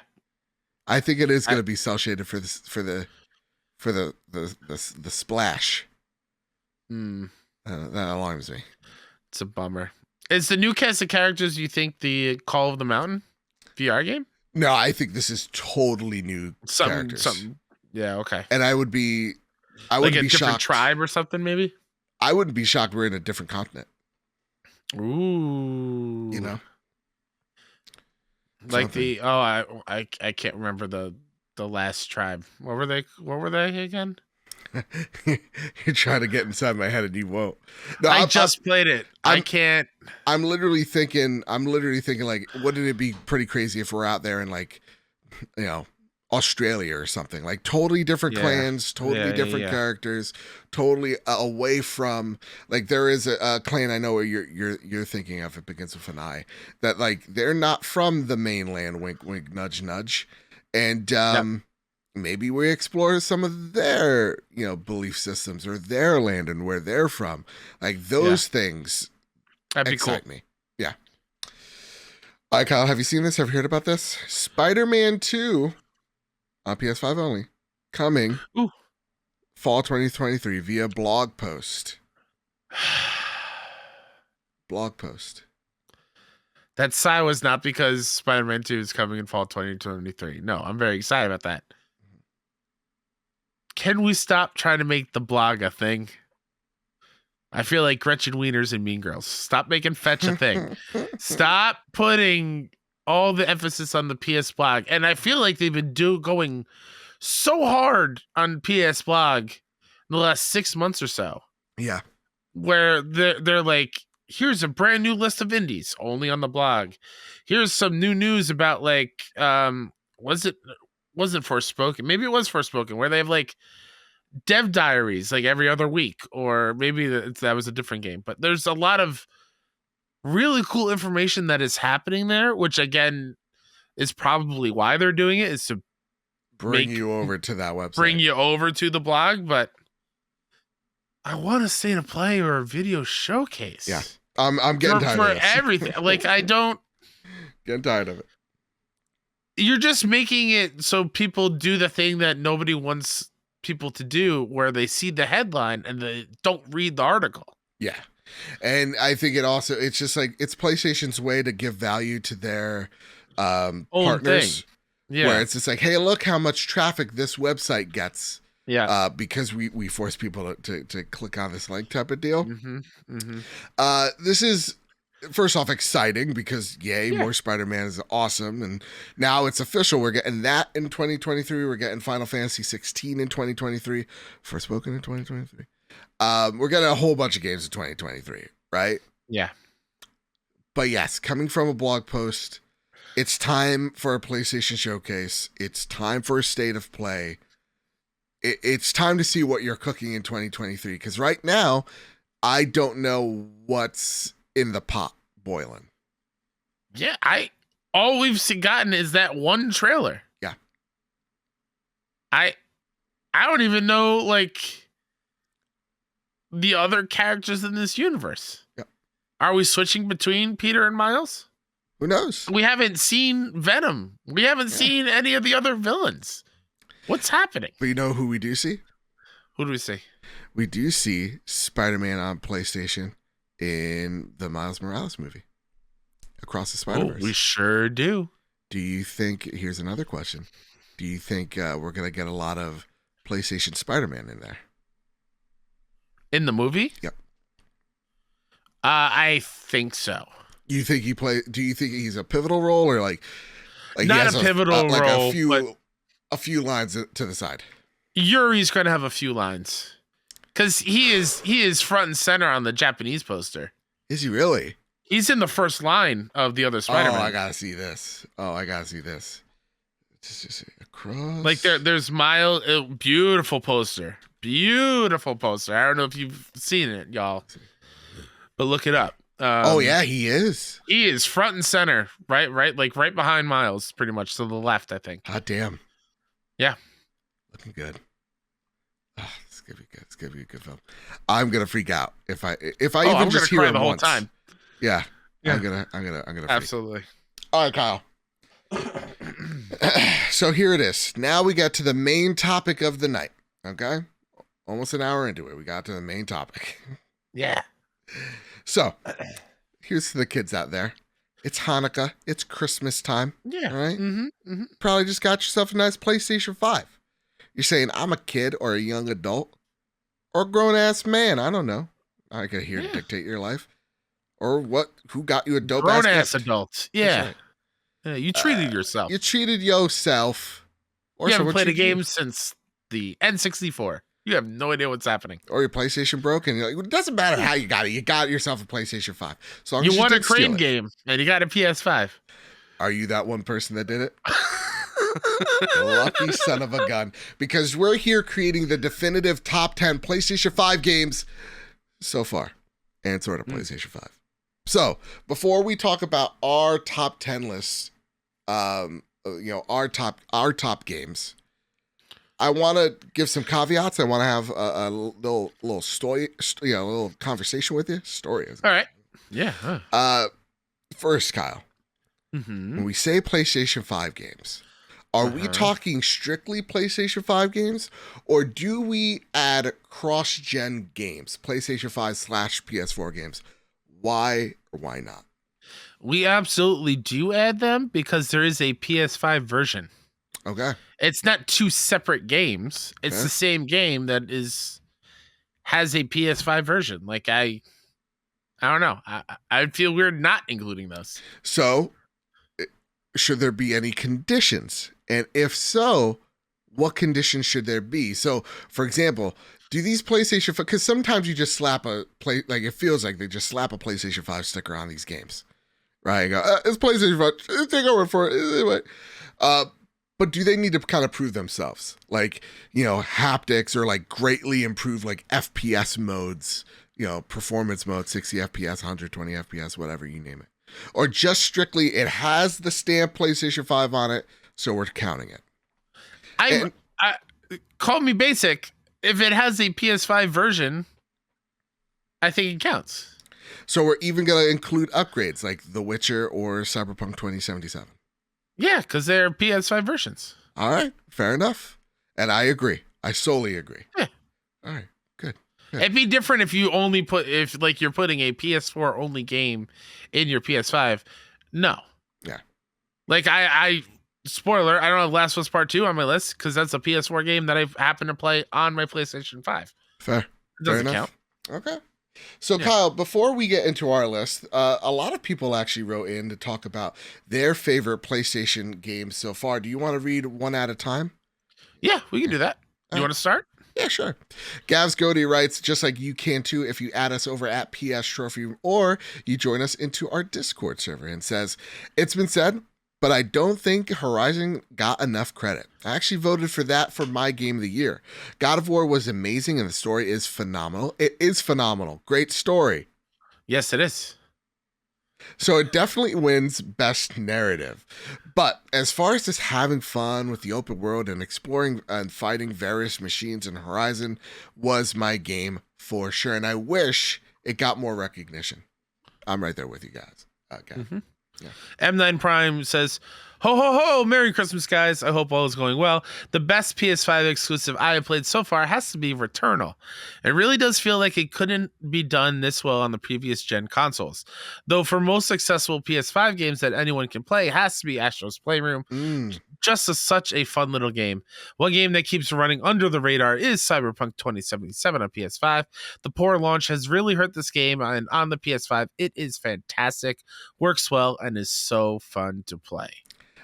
I think it is going to be cell shaded for this for the splash. That alarms me. It's a bummer. Is the new cast of characters, you think, the Call of the Mountain VR game? No, I think this is totally new characters. Yeah, okay. And I would be like a be different shocked. tribe or something, maybe? I wouldn't be shocked we're in a different continent. Ooh. You know? Like something. I can't remember the last tribe. What were they again? You're trying to get inside my head and you won't. No, I just played it. I can't. I'm literally thinking like, wouldn't it be pretty crazy if we're out there in like, you know, Australia or something, like totally different clans, totally different characters, totally away from, like, there is a clan I know where you're thinking of, it begins with an I, that like they're not from the mainland, wink wink nudge nudge, and maybe we explore some of their, you know, belief systems or their land and where they're from, like those things that'd be excite cool. me. Yeah. All right, Kyle, have you seen this? Have you heard about this? Spider-Man 2 on PS5 only, coming fall 2023 via blog post. Blog post. That sigh was not because Spider-Man 2 is coming in fall 2023. No, I'm very excited about that. Can we stop trying to make the blog a thing? I feel like Gretchen Wieners and Mean Girls. Stop making fetch a thing. Stop putting all the emphasis on the PS blog. And I feel like they've been going so hard on PS blog in the last 6 months or so. Yeah. Where they're like, here's a brand new list of indies only on the blog. Here's some new news about, like, wasn't Forspoken. Maybe it was Forspoken, where they have like dev diaries like every other week, or maybe that was a different game. But there's a lot of really cool information that is happening there, which again is probably why they're doing it, is to bring you over to that website, bring you over to the blog. But I want to State of Play or a video showcase. Yeah, I'm getting tired of this. Everything. Like, I don't getting tired of it. You're just making it so people do the thing that nobody wants people to do, where they see the headline and they don't read the article. Yeah. And I think it's just like, it's PlayStation's way to give value to their partners. Yeah. Where it's just like, hey, look how much traffic this website gets. Yeah. Because we force people to click on this link type of deal. Mm-hmm. Mm-hmm. This is, first off, exciting because more Spider-Man is awesome, and now it's official. We're getting that in 2023. We're getting Final Fantasy 16 in 2023. Forspoken in 2023. We're getting a whole bunch of games in 2023, right? Yeah. But yes, coming from a blog post, it's time for a PlayStation showcase. It's time for a State of Play. It's time to see what you're cooking in 2023, because right now, I don't know what's in the pot boiling. Yeah, all we've gotten is that one trailer. Yeah. I don't even know, like, the other characters in this universe. Yeah. Are we switching between Peter and Miles? Who knows? We haven't seen Venom. We haven't seen any of the other villains. What's happening? But you know who we do see? Who do we see? We do see Spider-Man on PlayStation in the Miles Morales movie, Across the Spider-Verse. Oh, we sure do. Do you think, here's another question, do you think we're going to get a lot of PlayStation Spider-Man in there? In the movie? Yep. I think so. Do you think he's a pivotal role, or like not he has a pivotal role, but a few lines to the side? Yuri's going to have a few lines. Because he is front and center on the Japanese poster. Is he really? He's in the first line of the other Spider-Man. Oh, I gotta see this. Just across. Like there's Miles. Beautiful poster. Beautiful poster. I don't know if you've seen it, y'all, but look it up. Oh yeah, he is. He is front and center, right, like right behind Miles, pretty much to the left, I think. Hot damn. Yeah. Looking good. Oh, it's gonna be a good film. I'm gonna freak out if I even just hear him the whole once. time. Yeah. I'm gonna freak. Absolutely. All right, Kyle. So here it is. Now we get to the main topic of the night. Okay? Almost an hour into it. We got to the main topic. Yeah. So, here's to the kids out there. It's Hanukkah. It's Christmas time. Yeah. All right? Mm-hmm. Mm-hmm. Probably just got yourself a nice PlayStation 5. You're saying, I'm a kid or a young adult or a grown-ass man. I don't know. I could hear dictate your life. Or what? Who got you a dope-ass Grown-ass adult. Yeah. Right. Yeah. You treated yourself. You treated yourself. Or you haven't played a game since the N64. You have no idea what's happening. Or your PlayStation broke, and you're like, it doesn't matter how you got it. You got yourself a PlayStation 5. So you won a crane game, and you got a PS5. Are you that one person that did it? Lucky son of a gun. Because we're here creating the definitive top 10 PlayStation 5 games so far. And sort of PlayStation 5. So, before we talk about our top 10 lists, our top games, I want to give some caveats. I want to have a little story, a little conversation with you. Story. All right. Yeah. First, Kyle, when we say PlayStation 5 games, are we talking strictly PlayStation 5 games, or do we add cross-gen games, PlayStation 5/PS4 games? Why or why not? We absolutely do add them because there is a PS5 version. Okay. It's not two separate games. It's the same game that has a PS5 version. Like I don't know. I'd feel weird not including those. So, should there be any conditions? And if so, what conditions should there be? So, for example, do these PlayStation 5, because sometimes you just slap it feels like they just slap a PlayStation 5 sticker on these games, right? You go, it's PlayStation 5, take over for it. Anyway. But do they need to kind of prove themselves? Like, haptics or like greatly improved like FPS modes, performance mode, 60 FPS, 120 FPS, whatever you name it. Or just strictly, it has the stamp PlayStation 5 on it, so we're counting it. Call me basic. If it has a PS5 version, I think it counts. So we're even going to include upgrades like The Witcher or Cyberpunk 2077. Yeah, because they're PS5 versions. All right, fair enough. And I agree. I solely agree. Yeah. All right, good. It'd be different if you only you're putting a PS4 only game in your PS5. No. Yeah. Like I spoiler, I don't have Last of Us Part 2 on my list because that's a PS4 game that I happen to play on my PlayStation 5. Fair. It doesn't fair count. Okay. So, Kyle, before we get into our list, a lot of people actually wrote in to talk about their favorite PlayStation games so far. Do you want to read one at a time? Yeah, we can do that. You want to start? Yeah, sure. Gavs Godey writes, just like you can too if you add us over at PS Trophy or you join us into our Discord server, and says, it's been said, but I don't think Horizon got enough credit. I actually voted for that for my game of the year. God of War was amazing and the story is phenomenal. It is phenomenal. Great story. Yes, it is. So it definitely wins best narrative. But as far as just having fun with the open world and exploring and fighting various machines in Horizon was my game for sure. And I wish it got more recognition. I'm right there with you guys. Okay. Mm-hmm. Yeah. M9 Prime says, ho, ho, ho, Merry Christmas, guys. I hope all is going well. The best PS5 exclusive I have played so far has to be Returnal. It really does feel like it couldn't be done this well on the previous gen consoles. Though for most accessible PS5 games that anyone can play, it has to be Astro's Playroom. Just such a fun little game. One game that keeps running under the radar is Cyberpunk 2077 on PS5. The poor launch has really hurt this game, and on the PS5, it is fantastic, works well, and is so fun to play.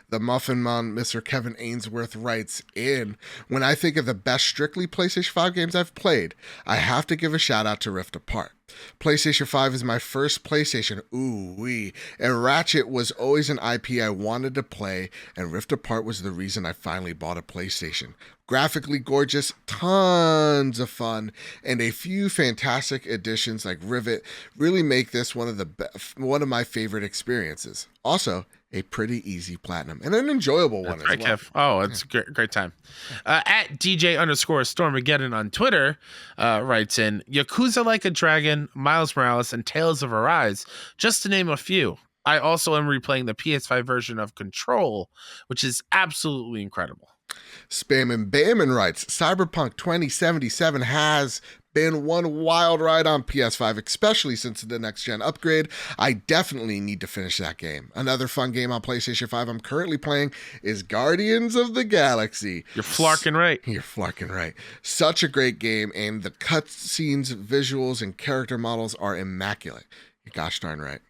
The Muffin Man, Mr. Kevin Ainsworth, writes in, when I think of the best strictly PlayStation 5 games I've played, I have to give a shout out to Rift Apart. PlayStation 5 is my first PlayStation, ooh-wee, and Ratchet was always an IP I wanted to play, and Rift Apart was the reason I finally bought a PlayStation. Graphically gorgeous, tons of fun, and a few fantastic additions like Rivet really make this one of my favorite experiences. Also, a pretty easy platinum and an enjoyable one as well. Kev. Oh, it's a great time. At DJ_Stormageddon on Twitter writes in, Yakuza Like a Dragon, Miles Morales, and Tales of Arise, just to name a few. I also am replaying the PS5 version of Control, which is absolutely incredible. Spammin' Bammin' writes, Cyberpunk 2077 has been one wild ride on PS5, especially since the next-gen upgrade. I definitely need to finish that game. Another fun game on PlayStation 5 I'm currently playing is Guardians of the Galaxy. You're flarking right. You're flarking right. Such a great game, and the cutscenes, visuals, and character models are immaculate. You're gosh darn right.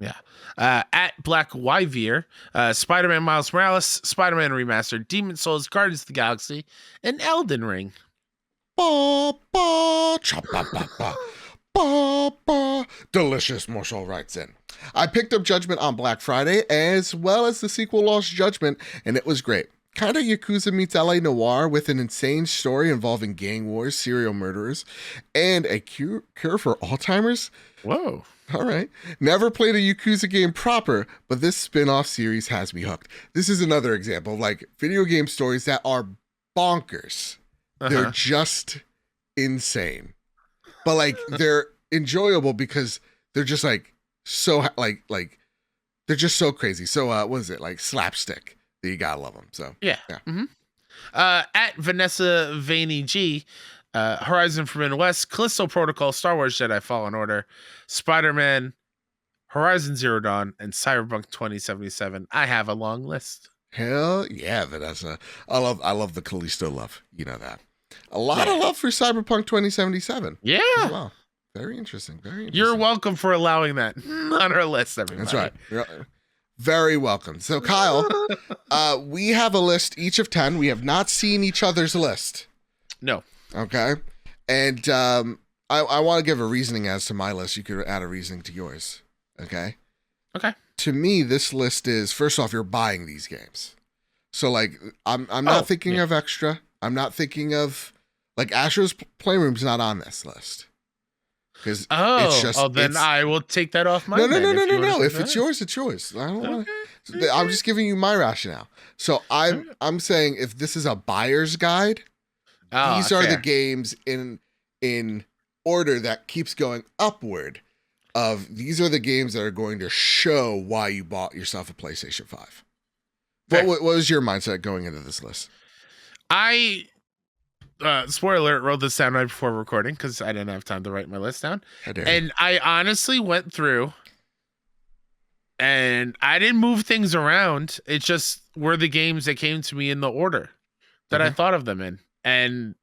Yeah. At Black Wyvier, Spider-Man Miles Morales, Spider-Man Remastered, Demon Souls, Guardians of the Galaxy, and Elden Ring. Ba, ba, cha, ba, ba, ba. Ba, ba. Delicious Morsel writes in. I picked up Judgment on Black Friday, as well as the sequel Lost Judgment, and it was great. Kind of Yakuza meets LA Noire with an insane story involving gang wars, serial murderers, and a cure for Alzheimer's. Whoa. All right. Never played a Yakuza game proper, but this spin-off series has me hooked. This is another example of like video game stories that are bonkers. They're just insane. But like they're enjoyable because they're just like so like they're just so crazy. So what is it? Like slapstick. You gotta love them. So yeah. Mm-hmm. At Vanessa Vaney G, Horizon Forbidden West, Callisto Protocol, Star Wars Jedi Fallen Order, Spider-Man, Horizon Zero Dawn, and Cyberpunk 2077. I have a long list. Hell yeah, Vanessa. I love the Callisto love. You know that. A lot of love for Cyberpunk 2077. Yeah. As well. Very interesting. Very interesting. You're welcome for allowing that on our list, everybody. That's right. You're very welcome. So Kyle, we have a list each of 10. We have not seen each other's list. No. Okay. And I want to give a reasoning as to my list. You could add a reasoning to yours. Okay. Okay. To me, this list is, first off, you're buying these games. So like I'm not thinking of extra. I'm not thinking of like Astro's Playroom's not on this list. Because then I will take that off my No. If it's yours, it's yours. I don't want to. I'm just giving you my rationale. So I'm saying if this is a buyer's guide, these are the games in order that keeps going upward. These are the games that are going to show why you bought yourself a PlayStation 5. What was your mindset going into this list? I spoiler alert, wrote this down right before recording because I didn't have time to write my list down. And I honestly went through and I didn't move things around. It just were the games that came to me in the order that I thought of them in. And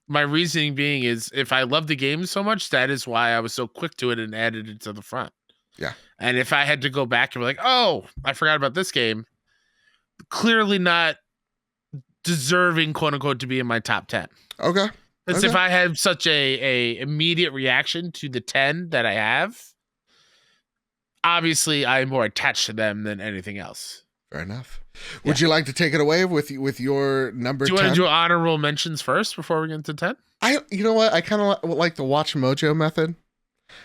my reasoning being is if I love the game so much, that is why I was so quick to it and added it to the front. Yeah. And if I had to go back and be like, oh, I forgot about this game, clearly not deserving, quote unquote, to be in my top 10. Okay. Because if I had such a immediate reaction to the 10 that I have, obviously I'm more attached to them than anything else. Fair enough. Would you like to take it away with your number 10? Do you want to do honorable mentions first before we get into 10? You know what? I kind of like the Watch Mojo method.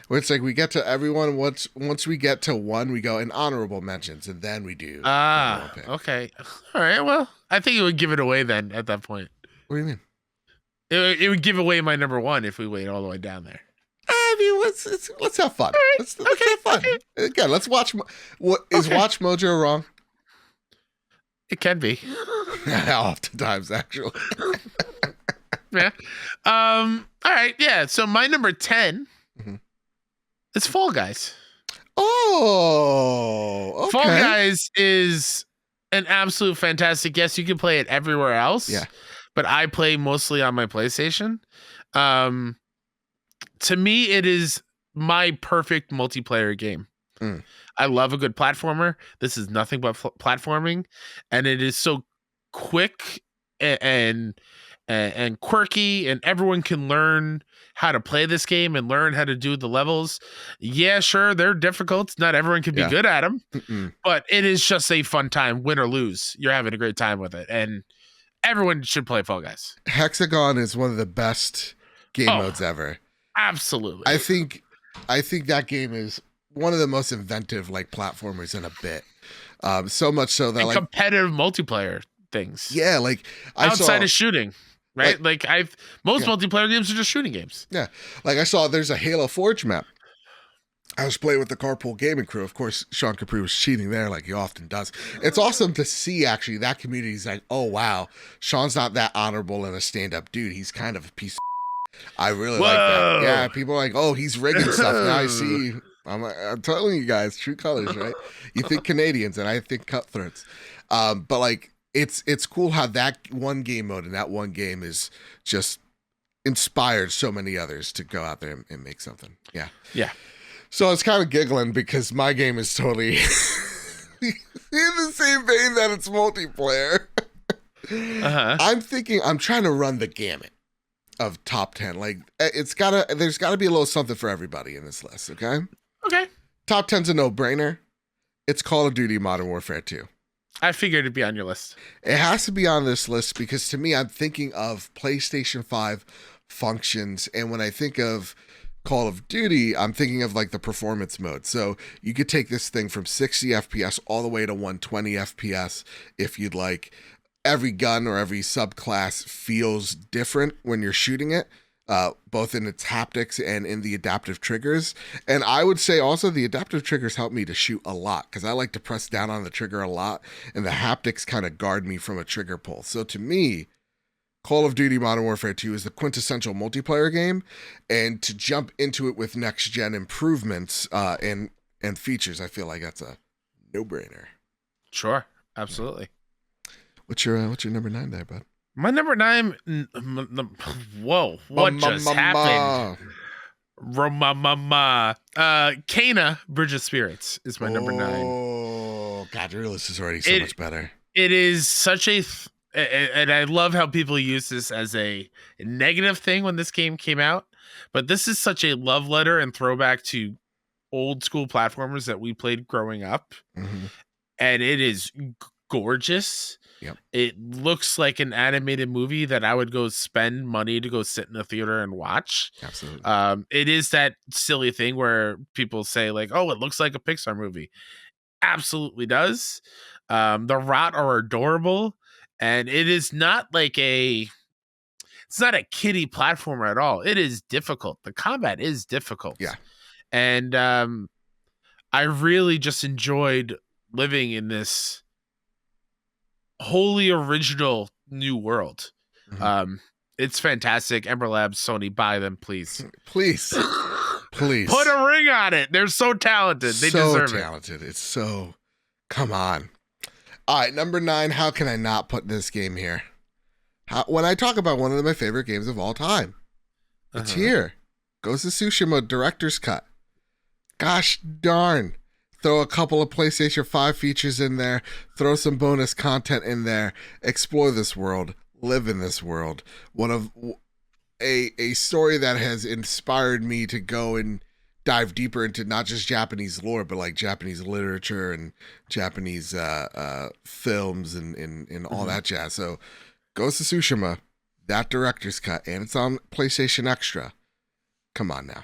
Where it's like we get to everyone once we get to one, we go in honorable mentions, and then we do. Okay. All right. Well, I think it would give it away then at that point. What do you mean? It would give away my number 1 if we wait all the way down there. I mean, let's have fun. Right. Let's have fun. Okay. Again, let's watch. Is Watch Mojo wrong? It can be. Oftentimes, actually. Yeah. All right. Yeah. So my number 10. It's Fall Guys. Oh, okay. Fall Guys is an absolute fantastic. Yes, you can play it everywhere else. Yeah. But I play mostly on my PlayStation. To me, it is my perfect multiplayer game. I love a good platformer. This is nothing but platforming, and it is so quick and quirky, and everyone can learn how to play this game and learn how to do the levels. Yeah, sure, they're difficult. Not everyone can be good at them, but it is just a fun time. Win or lose, you're having a great time with it, and everyone should play Fall Guys. Hexagon is one of the best game modes ever. Absolutely. I think that game is one of the most inventive like platformers in a bit. So much so that competitive multiplayer things. Yeah, like outside of shooting. Right? Like most multiplayer games are just shooting games. Yeah. Like I saw there's a Halo Forge map. I was playing with the Carpool Gaming crew. Of course, Sean Capri was cheating there like he often does. It's awesome to see, actually, that community's like, oh, wow, Sean's not that honorable and a stand-up dude. He's kind of a piece of I really like that. Yeah, people are like, oh, he's rigging stuff. Now I see. I'm telling you guys, true colors, right? You think Canadians, and I think cutthroats. But like, it's cool how that one game mode and that one game is just inspired so many others to go out there and make something. Yeah. Yeah. So I was kind of giggling because my game is totally in the same vein that it's multiplayer. I'm trying to run the gamut of top 10. Like, there's gotta be a little something for everybody in this list. Okay. Top 10's a no-brainer. It's Call of Duty Modern Warfare 2. I figured it'd be on your list. It has to be on this list because to me, I'm thinking of PlayStation 5 functions. And when I think of Call of Duty, I'm thinking of like the performance mode. So you could take this thing from 60 FPS all the way to 120 FPS if you'd like. Every gun or every subclass feels different when you're shooting it, both in its haptics and in the adaptive triggers. And I would say also the adaptive triggers help me to shoot a lot because I like to press down on the trigger a lot, and the haptics kind of guard me from a trigger pull. So to me, Call of Duty Modern Warfare 2 is the quintessential multiplayer game, and to jump into it with next-gen improvements and features, I feel like that's a no-brainer. Sure, absolutely. What's your number 9 there, bud? My number 9. Whoa! What just happened? Kana Bridge of Spirits is my number 9. Oh God, your list is already so much better. It is such a, and I love how people use this as a negative thing when this game came out. But this is such a love letter and throwback to old school platformers that we played growing up, and it is gorgeous. Yep. It looks like an animated movie that I would go spend money to go sit in the theater and watch. Absolutely. It is that silly thing where people say like, "Oh, it looks like a Pixar movie." Absolutely does. The Rot are adorable, and it is not like it's not a kiddie platformer at all. It is difficult. The combat is difficult. Yeah. And I really just enjoyed living in this wholly original new world. It's fantastic. Ember Labs, Sony, buy them, please. Please put a ring on it. They're so talented. They deserve it. It's so, come on. All right, number 9. How can I not put this game here? When I talk about one of my favorite games of all time, it's here. Ghost of Tsushima Director's Cut. Gosh darn. Throw a couple of PlayStation 5 features in there. Throw some bonus content in there. Explore this world. Live in this world. One of a story that has inspired me to go and dive deeper into not just Japanese lore, but like Japanese literature and Japanese films and all that jazz. So Ghost of Tsushima, that director's cut, and it's on PlayStation Extra. Come on now.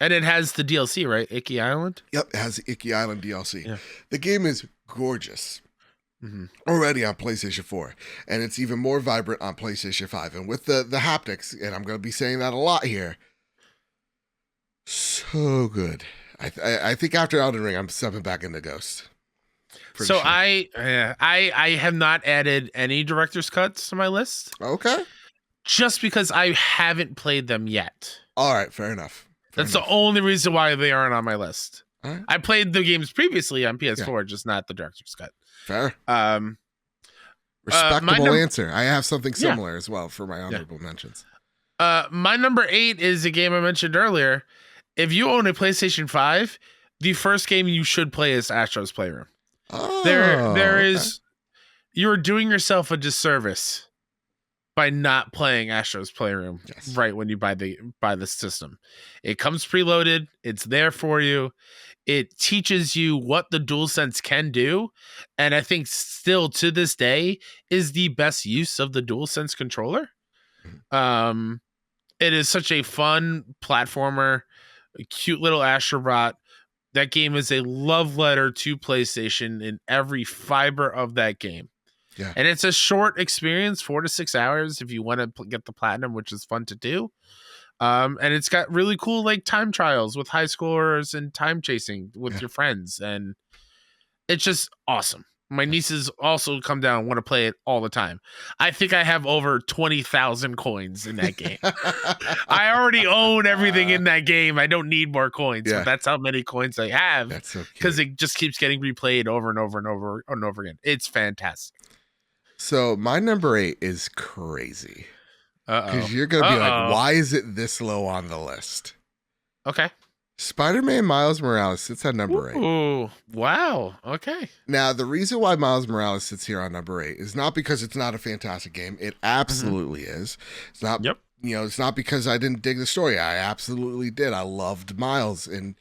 And it has the DLC, right? Icky Island? Yep, it has the Icky Island DLC. Yeah. The game is gorgeous. Mm-hmm. Already on PlayStation 4. And it's even more vibrant on PlayStation 5. And with the haptics, and I'm going to be saying that a lot here, so good. I think after Elden Ring, I'm stepping back into Ghost. So sure. I have not added any director's cuts to my list. Okay. Just because I haven't played them yet. All right, fair enough. That's the only reason why they aren't on my list. Right. I played the games previously on PS4, just not the director's cut. Fair. Respectable answer. I have something similar as well for my honorable mentions. My number 8 is a game I mentioned earlier. If you own a PlayStation 5, the first game you should play is Astro's Playroom. Oh, there is. You're doing yourself a disservice by not playing Astro's Playroom right when you buy the system. It comes preloaded. It's there for you. It teaches you what the DualSense can do, and I think still to this day is the best use of the DualSense controller. It is such a fun platformer, a cute little Astrobot. That game is a love letter to PlayStation in every fiber of that game. Yeah. And it's a short experience, 4 to 6 hours if you want to get the platinum, which is fun to do. And it's got really cool like time trials with high scorers and time chasing with Yeah. your friends, and it's just awesome. My nieces also come down and want to play it all the time. I think I have over 20,000 coins in that game. I already own everything in that game. I don't need more coins, Yeah. but that's how many coins I have. That's so cute. Because it just keeps getting replayed over and over and over and over again. It's fantastic. So my number 8 is crazy. Because you're going to be like, why is it this low on the list? Okay. Spider-Man Miles Morales sits at number 8. Ooh, wow. Okay. Now, the reason why Miles Morales sits here on number 8 is not because it's not a fantastic game. It absolutely is. It's not, it's not because I didn't dig the story. I absolutely did. I loved Miles, and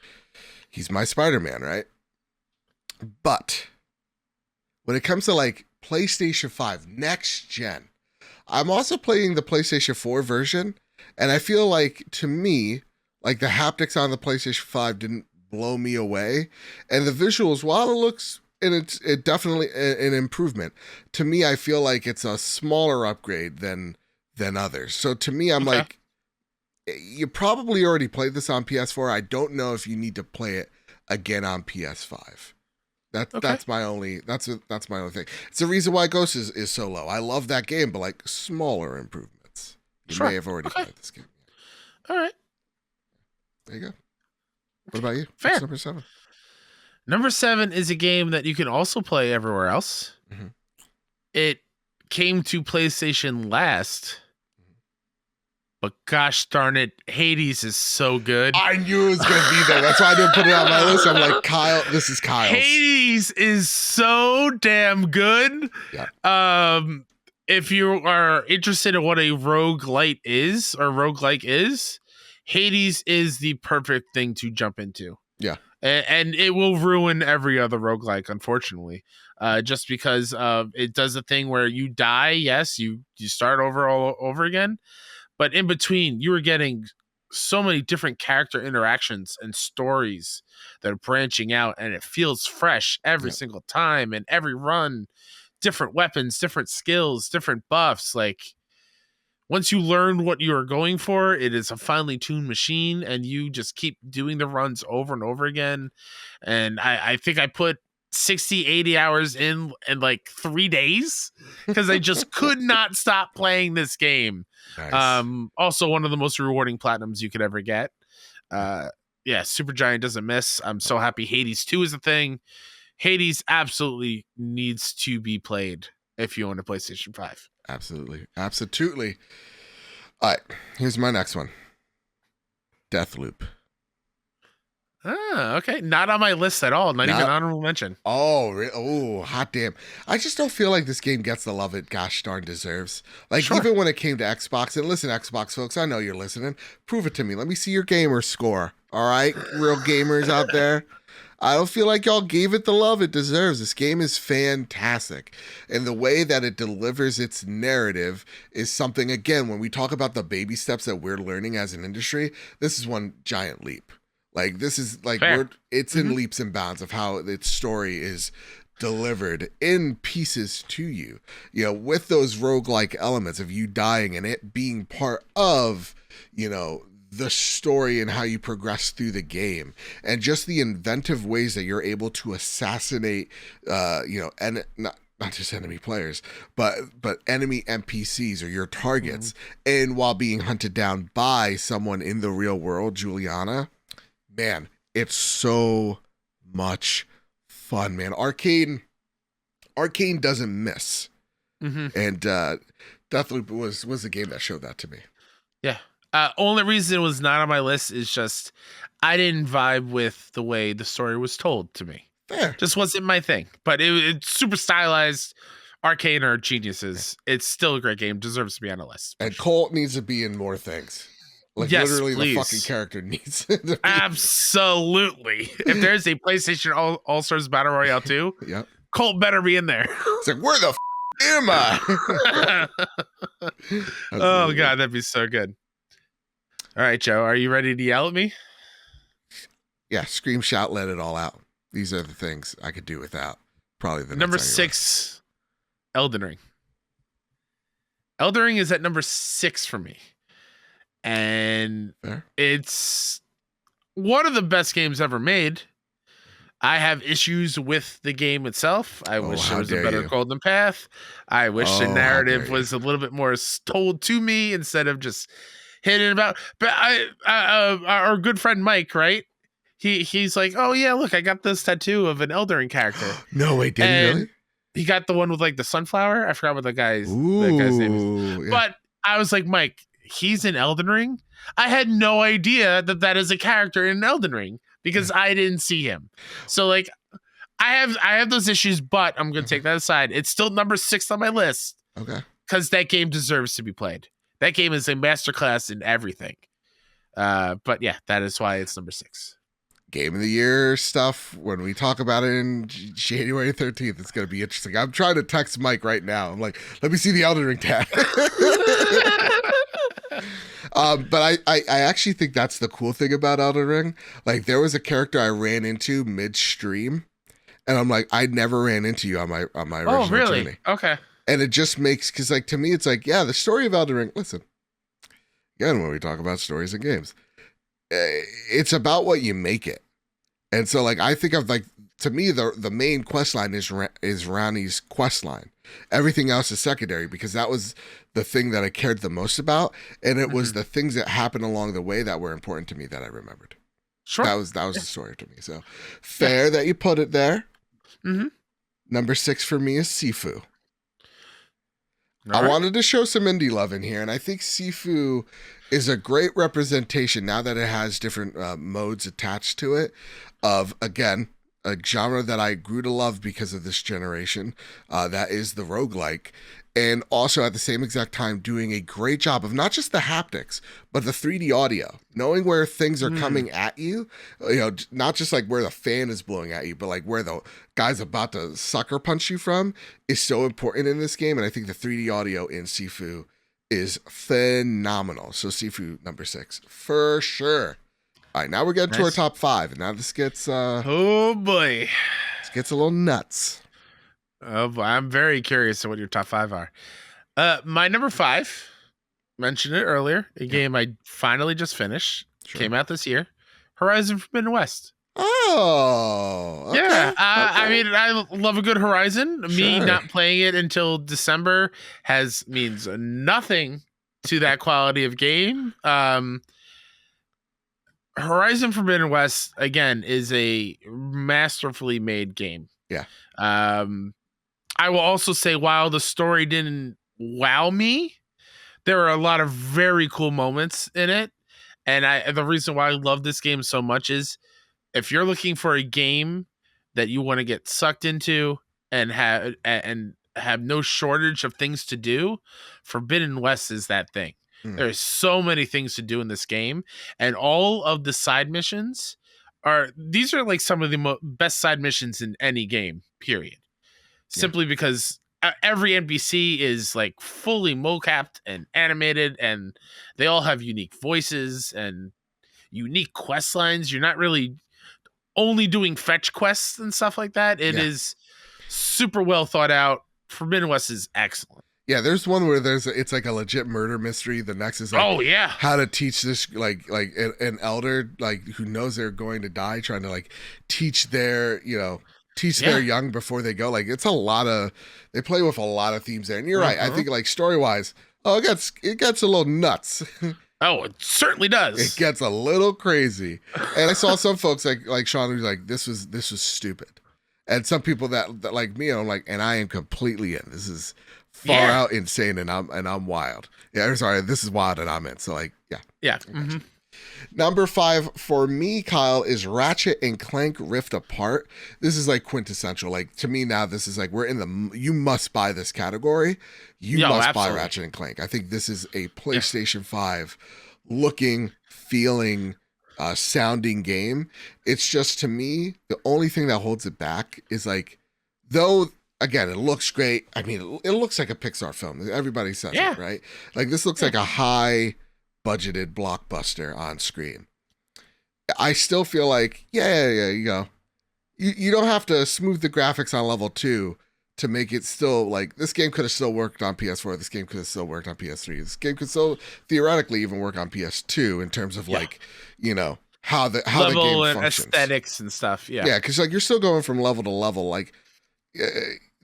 he's my Spider-Man, right? But when it comes to like PlayStation 5 next gen, I'm also playing the PlayStation 4 version, and I feel like, to me, like the haptics on the PlayStation 5 didn't blow me away. And the visuals, while it looks, and it definitely an improvement, to me, I feel like it's a smaller upgrade than others. So to me, I'm like, you probably already played this on PS4. I don't know if you need to play it again on PS5. That's my only thing. It's the reason why Ghost is so low. I love that game, but like smaller improvements. You may have already played this game. All right. There you go. What about you? Fair. What's number 7? Number 7 is a game that you can also play everywhere else. Mm-hmm. It came to PlayStation last, but gosh darn it, Hades is so good. I knew it was going to be there. That's why I didn't put it on my list. I'm like, Kyle, this is Kyle's. Hades is so damn good. Yeah. If you are interested in what a roguelite is, or roguelike is, Hades is the perfect thing to jump into. Yeah. And it will ruin every other roguelike, unfortunately. Just because it does a thing where you die, yes, you start all over again. But in between, you are getting so many different character interactions and stories that are branching out, and it feels fresh every single time, and every run, different weapons, different skills, different buffs. Like, once you learn what you are going for, it is a finely tuned machine, and you just keep doing the runs over and over again. And I think I put 60, 80 hours in like 3 days because I just could not stop playing this game. Nice. Also one of the most rewarding platinums you could ever get. Supergiant doesn't miss. I'm so happy Hades 2 is a thing. Hades absolutely needs to be played if you own a PlayStation 5. Absolutely. All right, here's my next one. Deathloop. Okay. Not on my list at all. Not even honorable mention. Oh, hot damn. I just don't feel like this game gets the love it gosh darn deserves. Like, even when it came to Xbox, and listen, Xbox folks, I know you're listening. Prove it to me. Let me see your gamer score. All right, real gamers out there. I don't feel like y'all gave it the love it deserves. This game is fantastic. And the way that it delivers its narrative is something, again, when we talk about the baby steps that we're learning as an industry, this is one giant leap. Like, this is like, it's in leaps and bounds of how its story is delivered in pieces to you. You know, with those roguelike elements of you dying and it being part of, the story and how you progress through the game, and just the inventive ways that you're able to assassinate, and not just enemy players, but enemy NPCs or your targets, and while being hunted down by someone in the real world, Juliana. Man, it's so much fun, man. Arcane doesn't miss, and Deathloop was the game that showed that to me. Yeah. Only reason it was not on my list is just I didn't vibe with the way the story was told to me. Fair. Just wasn't my thing. But it's super stylized. Arcane are geniuses. It's still a great game. Deserves to be on a list. And Colt needs to be in more things. Like, yes, literally, please. The fucking character needs to be. Absolutely. If there's a PlayStation All-Stars Battle Royale 2, Colt better be in there. It's like, where the am I? Oh, God, that'd be so good. All right, Joe, are you ready to yell at me? Yeah, scream, shout, let it all out. These are the things I could do without. Probably the number 6, Elden Ring. Elden Ring is at number 6 for me. and Fair. it's one of the best games ever made. I have issues with the game itself. I wish there was a better golden path. I wish the narrative was a little bit more told to me instead of just hidden about. But our good friend Mike, right? He's like, oh yeah, look, I got this tattoo of an Elden Ring character. No, wait, did he really? He got the one with like the sunflower. I forgot what the guy's name is. Yeah. But I was like, Mike, he's in Elden Ring. I had no idea that is a character in Elden Ring because I didn't see him. So like, I have those issues, but I'm gonna take that aside. It's still number 6 on my list. Okay. Because that game deserves to be played. That game is a masterclass in everything. But yeah, that is why it's number 6. Game of the year stuff, when we talk about it in January 13th, it's going to be interesting. I'm trying to text Mike right now. I'm like, let me see the Elden Ring tab. But I actually think that's the cool thing about Elden Ring. Like, there was a character I ran into mid-stream, and I'm like, I never ran into you on my original journey. Okay. And it just makes, because like, to me, it's like, yeah, the story of Elden Ring, listen, again, when we talk about stories and games, it's about what you make it. And so like, I think of like, to me, the main quest line is Ranni's quest line. Everything else is secondary because that was the thing that I cared the most about. And it was the things that happened along the way that were important to me that I remembered. Sure. That was the story to me. So fair that you put it there. Mm-hmm. Number 6 for me is Sifu. I wanted to show some indie love in here, and I think Sifu is a great representation now that it has different modes attached to it of, again, a genre that I grew to love because of this generation. That is the roguelike. And also at the same exact time doing a great job of not just the haptics, but the 3D audio, knowing where things are coming at you, not just like where the fan is blowing at you, but like where the guy's about to sucker punch you from is so important in this game. And I think the 3D audio in Sifu is phenomenal. So Sifu number 6 for sure. All right, now we're getting to our top 5, and now this gets oh boy, this gets a little nuts. Oh, I'm very curious to what your top 5 are. My number 5, mentioned it earlier, a game I finally just finished, came out this year, Horizon Forbidden West. Oh, okay. Yeah. I mean, I love a good Horizon. Sure. Me not playing it until December means nothing to that quality of game. Horizon Forbidden West, again, is a masterfully made game. Yeah. I will also say, while the story didn't wow me, there are a lot of very cool moments in it. And the reason why I love this game so much is if you're looking for a game that you want to get sucked into and have no shortage of things to do, Forbidden West is that thing. There's so many things to do in this game, and all of the side missions are like some of the best side missions in any game, period. Simply because every NPC is like fully mocapped and animated, and they all have unique voices and unique quest lines. You're not really only doing fetch quests and stuff like that. It is super well thought out. Forbidden West is excellent. Yeah, there's one where it's like a legit murder mystery. The next is like, how to teach this like an elder like who knows they're going to die, trying to like teach their their young before they go. Like, it's they play with a lot of themes there. And you're right. I think like story wise, it gets a little nuts. Oh, it certainly does. It gets a little crazy. And I saw some folks like Sean who's like, this was stupid. And some people that like me, I'm like, and I am completely in. This is far out insane, and I'm wild. Yeah, I'm sorry, this is wild and I'm in. So like, yeah. Mm-hmm. Number 5 for me, Kyle, is Ratchet and Clank Rift Apart. This is like quintessential. Like, to me now, this is like, we're in the you must buy this category. You must buy Ratchet and Clank. I think this is a PlayStation 5 looking, feeling, sounding game. It's just, to me, the only thing that holds it back is like, though, again, it looks great. I mean, it looks like a Pixar film. Everybody says it, right? Like, this looks like a high budgeted blockbuster on screen. I still feel like, you don't have to smooth the graphics on level 2 to make it still like this game could have still worked on PS4. This game could have still worked on PS3. This game could still theoretically even work on PS2 in terms of like, you know, how the level game and functions. aesthetics and stuff. Yeah, because like you're still going from level to level. Like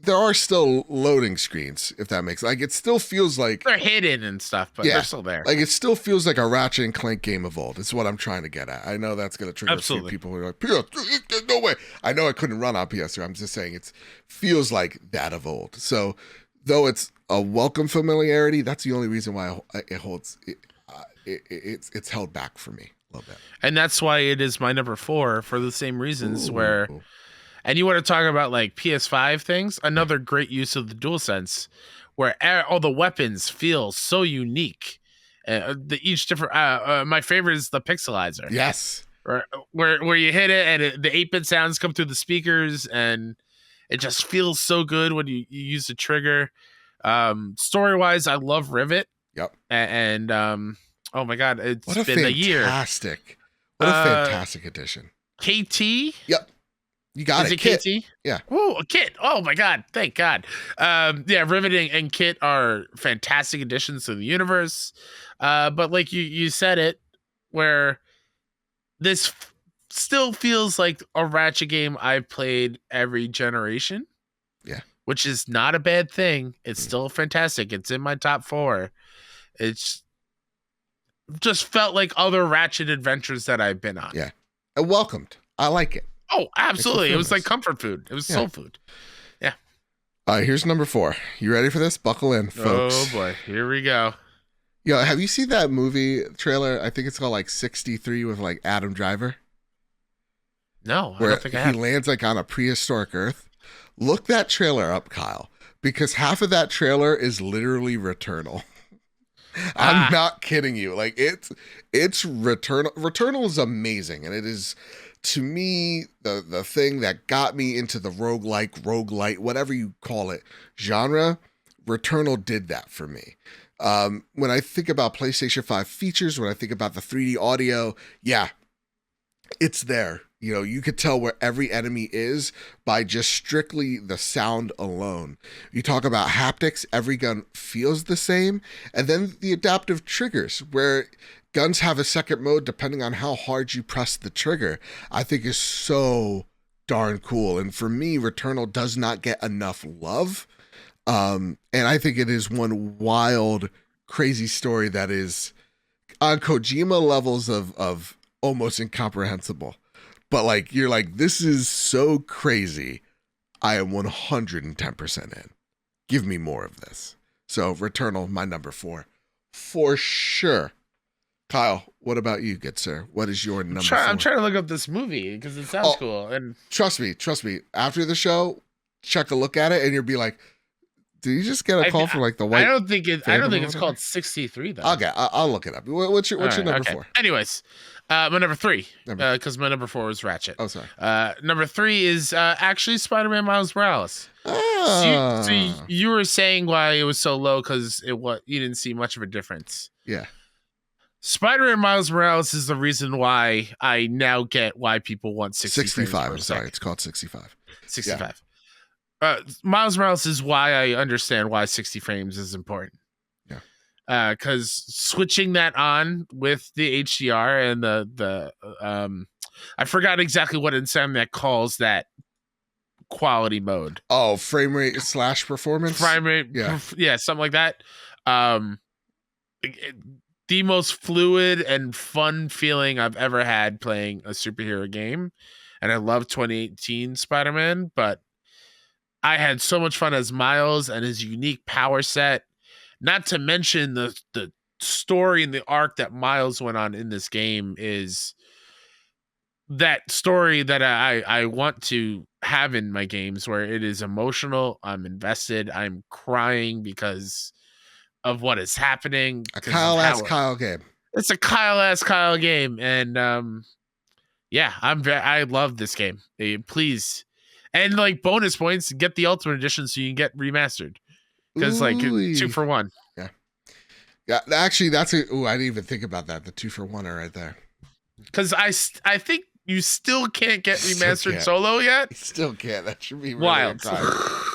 there are still loading screens, if that makes like it still feels like they're hidden and stuff, but they're still there. Like it still feels like a Ratchet and Clank game of old. It's what I'm trying to get at. I know that's going to trigger a few people who are like, PS3, no way. I know I couldn't run on PS3. I'm just saying it feels like that of old. So though it's a welcome familiarity, that's the only reason why it holds. It's held back for me a little bit. And that's why it is my number 4 for the same reasons where. And you want to talk about like PS5 things? Another great use of the DualSense, where all the weapons feel so unique. Each different. My favorite is the pixelizer. Yes, where you hit it and the 8-bit sounds come through the speakers, and it just feels so good when you use the trigger. Story wise, I love Rivet. Yep. And oh my god, it's been a year. What a fantastic addition. KT. Yep. You got Is it. KT? Yeah. Oh, a Kit. Oh my god. Thank God. Yeah, Riveting and Kit are fantastic additions to the universe. But like you said it, where this still feels like a Ratchet game I've played every generation. Yeah. Which is not a bad thing. It's still fantastic. It's in my top 4. It's just felt like other Ratchet adventures that I've been on. Yeah. And welcomed. I like it. Oh, absolutely. It was like comfort food. It was soul food. Yeah. All right, here's number 4. You ready for this? Buckle in, folks. Oh, boy. Here we go. Yo, have you seen that movie trailer? I think it's called like 63 with like Adam Driver. No, I don't think I have. He lands like on a prehistoric Earth. Look that trailer up, Kyle, because half of that trailer is literally Returnal. I'm not kidding you. Like it's Returnal. Returnal is amazing, and it is, to me, the thing that got me into the roguelite, whatever you call it, genre. Returnal did that for me. When I think about PlayStation 5 features, when I think about the 3D audio, yeah, it's there. You know, you could tell where every enemy is by just strictly the sound alone. You talk about haptics, every gun feels the same. And then the adaptive triggers, where guns have a second mode depending on how hard you press the trigger, I think is so darn cool. And for me, Returnal does not get enough love. And I think it is one wild, crazy story that is on Kojima levels of almost incomprehensible. But like, you're like, this is so crazy. I am 110% in. Give me more of this. So Returnal, my number 4. For sure. Kyle, what about you, good sir? What is your number 4? I'm trying to look up this movie because it sounds cool. And trust me. After the show, check a look at it and you'll be like, did you just get a call from like the white? I don't think it's called 63 though. Okay, I'll look it up. What's your number 4? Anyways, my number 3, because my number 4 was Ratchet. Oh, sorry. Number 3 is actually Spider-Man Miles Morales. Oh. So you were saying why it was so low because you didn't see much of a difference. Yeah. Spider-Man Miles Morales is the reason why I now get why people want 65. I'm sorry, it's called 65. 65. Yeah. Miles Morales is why I understand why 60 frames is important. Yeah. Because switching that on with the HDR and the I forgot exactly what Insomniac calls that quality mode. Oh, frame rate / performance. Frame rate, yeah, something like that. The most fluid and fun feeling I've ever had playing a superhero game, and I love 2018 Spider-Man, but I had so much fun as Miles and his unique power set. Not to mention the story and the arc that Miles went on in this game is that story that I want to have in my games, where it is emotional. I'm invested. I'm crying because of what is happening. A Kyle game. It's a Kyle game, and yeah, I love this game. Please. And like bonus points, get the Ultimate Edition so you can get remastered. Because like 2 for 1. Yeah. Yeah, actually, I didn't even think about that. The 2 for 1 are right there. Because I think You still can't get Still remastered can't. Solo yet? You still can't. That should be really Wild. exciting.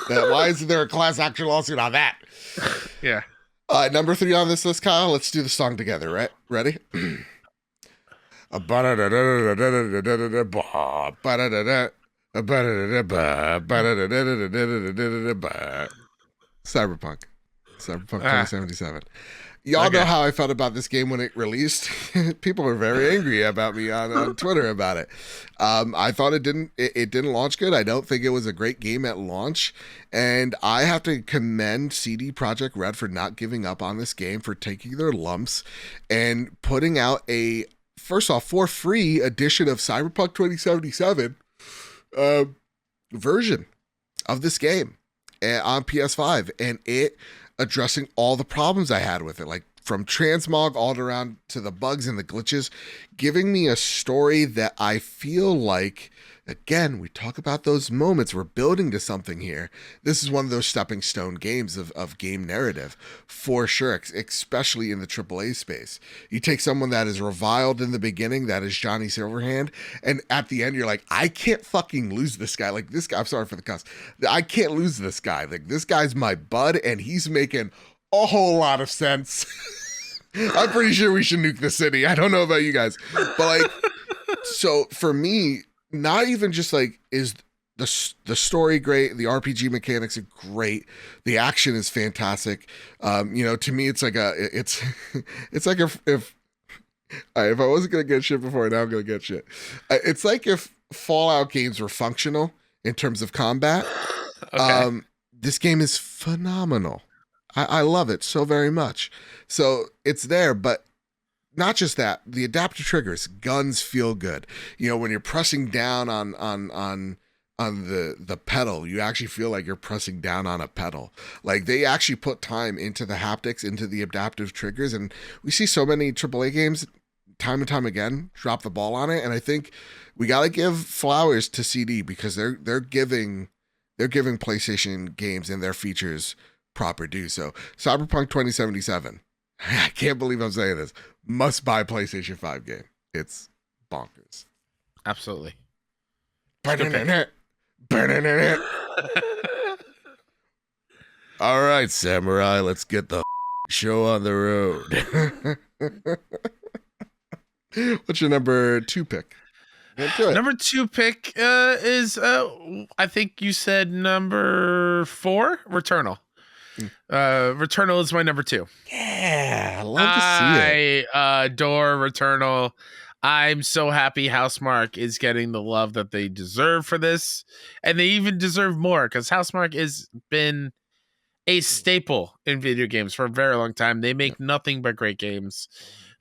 Why isn't there a class action lawsuit on that? Yeah. Number 3 on this list, Kyle. Let's do the song together, right? Ready? Cyberpunk 2077. Y'all know how I felt about this game when it released. People were very angry about me on Twitter about it. I thought it didn't launch good. I don't think it was a great game at launch, and I have to commend CD Projekt Red for not giving up on this game, for taking their lumps and putting out a, first off, for free edition of Cyberpunk 2077 version of this game on PS5, and it addressing all the problems I had with it, like from transmog all around to the bugs and the glitches, giving me a story that I feel like, again, we talk about those moments, we're building to something here. This is one of those stepping stone games of game narrative, for sure, especially in the AAA space. You take someone that is reviled in the beginning, that is Johnny Silverhand, and at the end you're like, I can't fucking lose this guy. Like, this guy, I'm sorry for the cuss, I can't lose this guy. Like, this guy's my bud, and he's making a whole lot of sense. I'm pretty sure we should nuke the city. I don't know about you guys, but like, so for me, not even just like, is the story great, the RPG mechanics are great, the action is fantastic. To me, it's like it's like if I wasn't gonna get shit before, now I'm gonna get shit. It's like if Fallout games were functional in terms of combat. Okay. This game is phenomenal. I love it so very much. So it's there, but not just that, the adaptive triggers, guns feel good. When you're pressing down on the pedal, you actually feel like you're pressing down on a pedal. Like, they actually put time into the haptics, into the adaptive triggers, and we see so many AAA games time and time again drop the ball on it. And I think we got to give flowers to CD, because they're giving PlayStation games and their features proper due. So Cyberpunk 2077, I can't believe I'm saying this, must buy PlayStation 5 game. It's bonkers. Absolutely. All right, Samurai, let's get the show on the road. What's your number 2 pick? Number 2 pick is I think you said number 4, Returnal. Returnal is my number 2. Yeah, I love to see it. I adore Returnal. I'm so happy Housemarque is getting the love that they deserve for this, and they even deserve more, because Housemarque has been a staple in video games for a very long time. They make nothing but great games.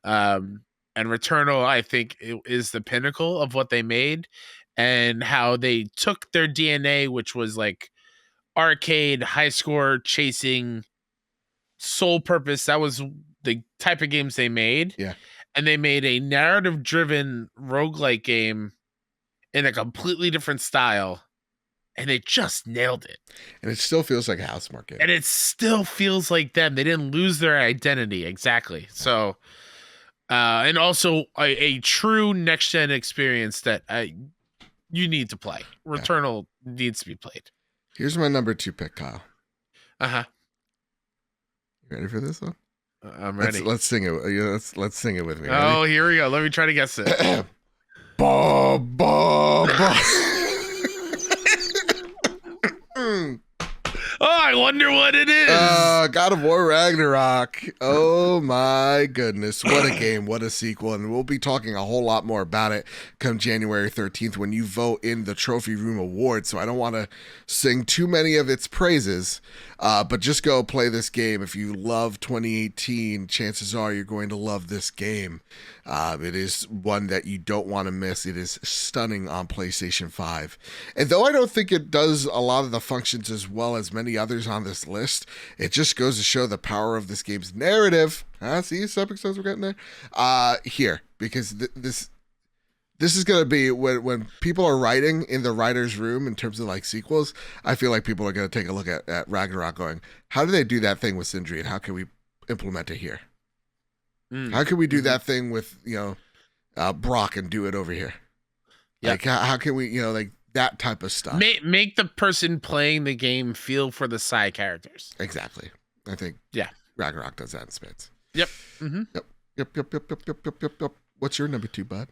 And Returnal, I think, is the pinnacle of what they made, and how they took their DNA, which was like arcade, high score chasing, sole purpose. That was the type of games they made. Yeah. And they made a narrative driven roguelike game in a completely different style. And they just nailed it. And it still feels like a Housemarque game. And it still feels like them. They didn't lose their identity. Exactly. So, and also a true next gen experience that you need to play. Returnal needs to be played. Here's my number 2 pick, Kyle. Uh-huh. You ready for this one? I'm ready. Let's sing it. Let's sing it with me. Oh, Ready? here we go. Let me try to guess it. Ba, ba, ba. Oh, I wonder what it is. God of War Ragnarok. Oh my goodness. What a game. What a sequel. And we'll be talking a whole lot more about it come January 13th when you vote in the Trophy Room Awards. So I don't want to sing too many of its praises, but just go play this game. If you love 2018, chances are you're going to love this game. It is one that you don't want to miss. It is stunning on PlayStation 5. And though I don't think it does a lot of the functions as well as many others on this list, it just goes to show the power of this game's narrative. See, stepping stones we're getting there? Here, because this is going to be when people are writing in the writer's room in terms of like sequels, I feel like people are going to take a look at Ragnarok going, how do they do that thing with Sindri, and how can we implement it here? How can we do that thing with, Brock and do it over here? Like how can we, like that type of stuff. Make the person playing the game feel for the side characters. Exactly. I think Ragnarok does that in spades. Yep. Mm-hmm. Yep. What's your number 2, bud?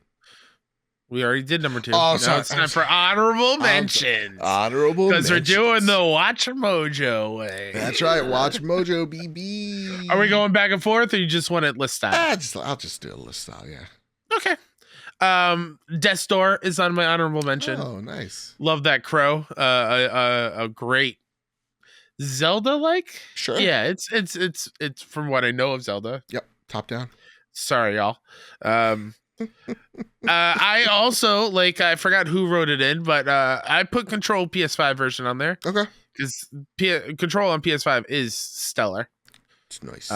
We already did number 2. Oh, now sorry. it's time for honorable mentions. Honorable mentions. Because we're doing the Watch Mojo way. That's right. Watch Mojo, BB. Are we going back and forth, or you just want it list style? I'll just do a list style, yeah. Okay. Death's Door is on my honorable mention. Oh, nice. Love that crow. A great Zelda-like. Sure. Yeah, it's from what I know of Zelda. Yep. Top down. Sorry, y'all. I also I forgot who wrote it in, but I put Control PS5 version on there. Okay. Because Control on PS5 is stellar. It's nice.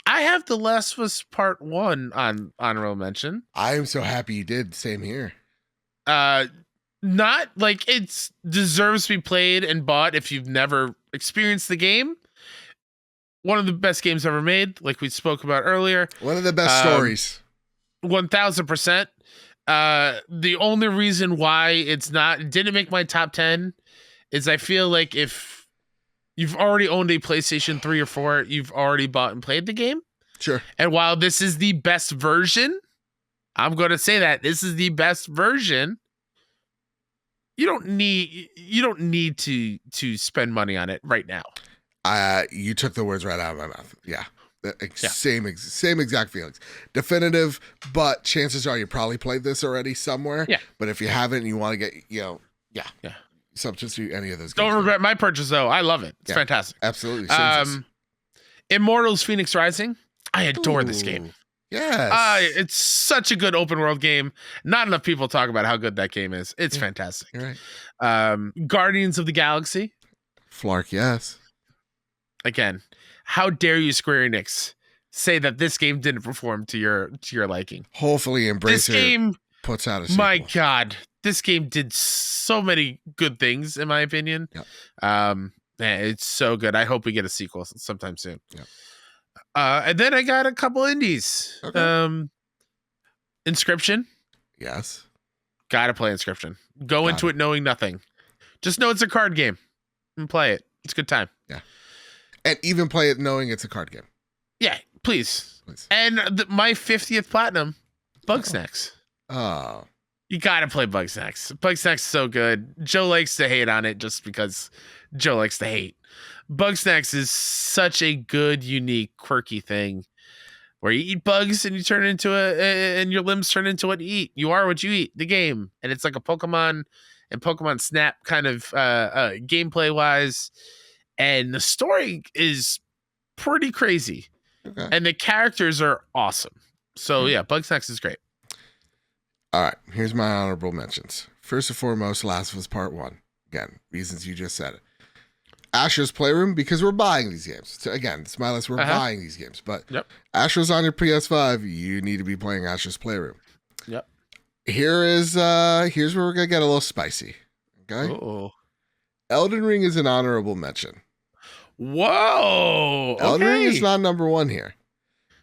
I have The Last of Us Part 1 on honorable mention. I am so happy you did. Same here. Not it deserves to be played and bought if you've never experienced the game. One of the best games ever made, like we spoke about earlier. One of the best stories. 1000%. The only reason why it didn't make my top 10 is I feel like if you've already owned a PlayStation 3 or 4, you've already bought and played the game. Sure. And while this is the best version, I'm going to say that this is the best version. You don't need to spend money on it right now. You took the words right out of my mouth. Yeah. Same exact feelings. Definitive, but chances are you probably played this already somewhere. Yeah. But if you haven't and you want to get, substitute any of those games. Don't regret my purchase though. I love it. It's fantastic. Absolutely. Immortals Phoenix Rising. I adore this game. Yes. It's such a good open world game. Not enough people talk about how good that game is. It's fantastic. You're right. Guardians of the Galaxy. Flark, yes. Again, how dare you, Square Enix, say that this game didn't perform to your liking? Hopefully Embracer this game puts out a sequel. My God, this game did so many good things, in my opinion. Yep. It's so good. I hope we get a sequel sometime soon. Yep. And then I got a couple indies. Okay. Inscription. Yes. Gotta play Inscription. Go into it knowing nothing. Just know it's a card game and play it. It's a good time. Yeah. And even play it knowing it's a card game. Yeah, please. And my 50th platinum, Bugsnax. Oh. You gotta play Bugsnax. Bugsnax is so good. Joe likes to hate on it just because Joe likes to hate. Bugsnax is such a good, unique, quirky thing where you eat bugs and you turn into and your limbs turn into what you eat. You are what you eat, the game. And it's like a Pokemon and Pokemon Snap kind of gameplay wise. And the story is pretty crazy. Okay. And the characters are awesome. So yeah, Bugsnax is great. All right, here's my honorable mentions. First and foremost, Last of Us Part 1. Again, reasons you just said it. Asher's Playroom, because we're buying these games. So again, it's my list. We're buying these games. But Asher's on your PS5, you need to be playing Asher's Playroom. Yep. Here's where we're going to get a little spicy. Okay? Uh-oh. Elden Ring is an honorable mention. Whoa. Elden Ring is not number 1 here.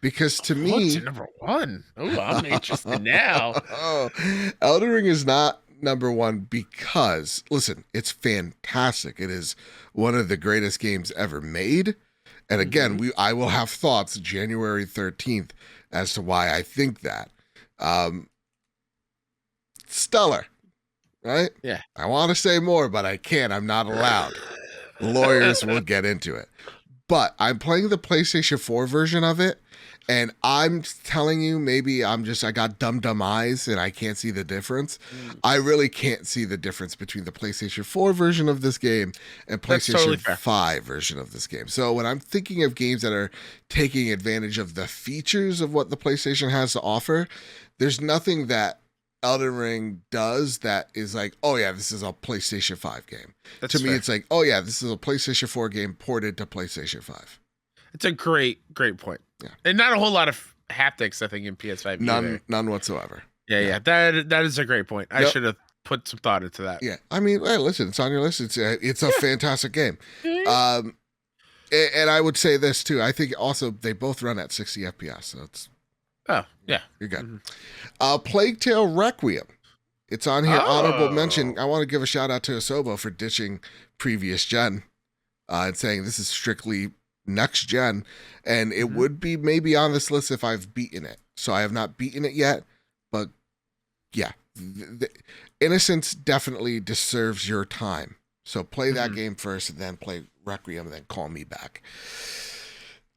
Because to me... What's number 1? Oh, I'm interested now. Elden Ring is not number 1 because, listen, it's fantastic. It is one of the greatest games ever made. And again, I will have thoughts January 13th as to why I think that. Stellar, right? Yeah. I want to say more, but I can't. I'm not allowed. Lawyers will get into it. But I'm playing the PlayStation 4 version of it. And I'm telling you, maybe I got dumb eyes and I can't see the difference. I really can't see the difference between the PlayStation 4 version of this game and PlayStation 5 version of this game. So when I'm thinking of games that are taking advantage of the features of what the PlayStation has to offer, there's nothing that Elden Ring does that is like, oh yeah, this is a PlayStation 5 game. To me, it's like, oh yeah, this is a PlayStation 4 game ported to PlayStation 5. It's a great point. Yeah. And not a whole lot of haptics, I think, in PS5. None whatsoever. Yeah. That is a great point. I should have put some thought into that. Yeah. I mean, hey, listen, it's on your list. It's a fantastic game. And I would say this too. I think also they both run at 60 FPS. So it's you're good. Plague Tale Requiem It's on here. Honorable mention. Oh. I want to give a shout out to Asobo for ditching previous gen and saying this is strictly next gen. And it would be maybe on this list if I've beaten it. So I have not beaten it yet. But yeah, Innocence definitely deserves your time. So play that game first and then play Requiem and then call me back.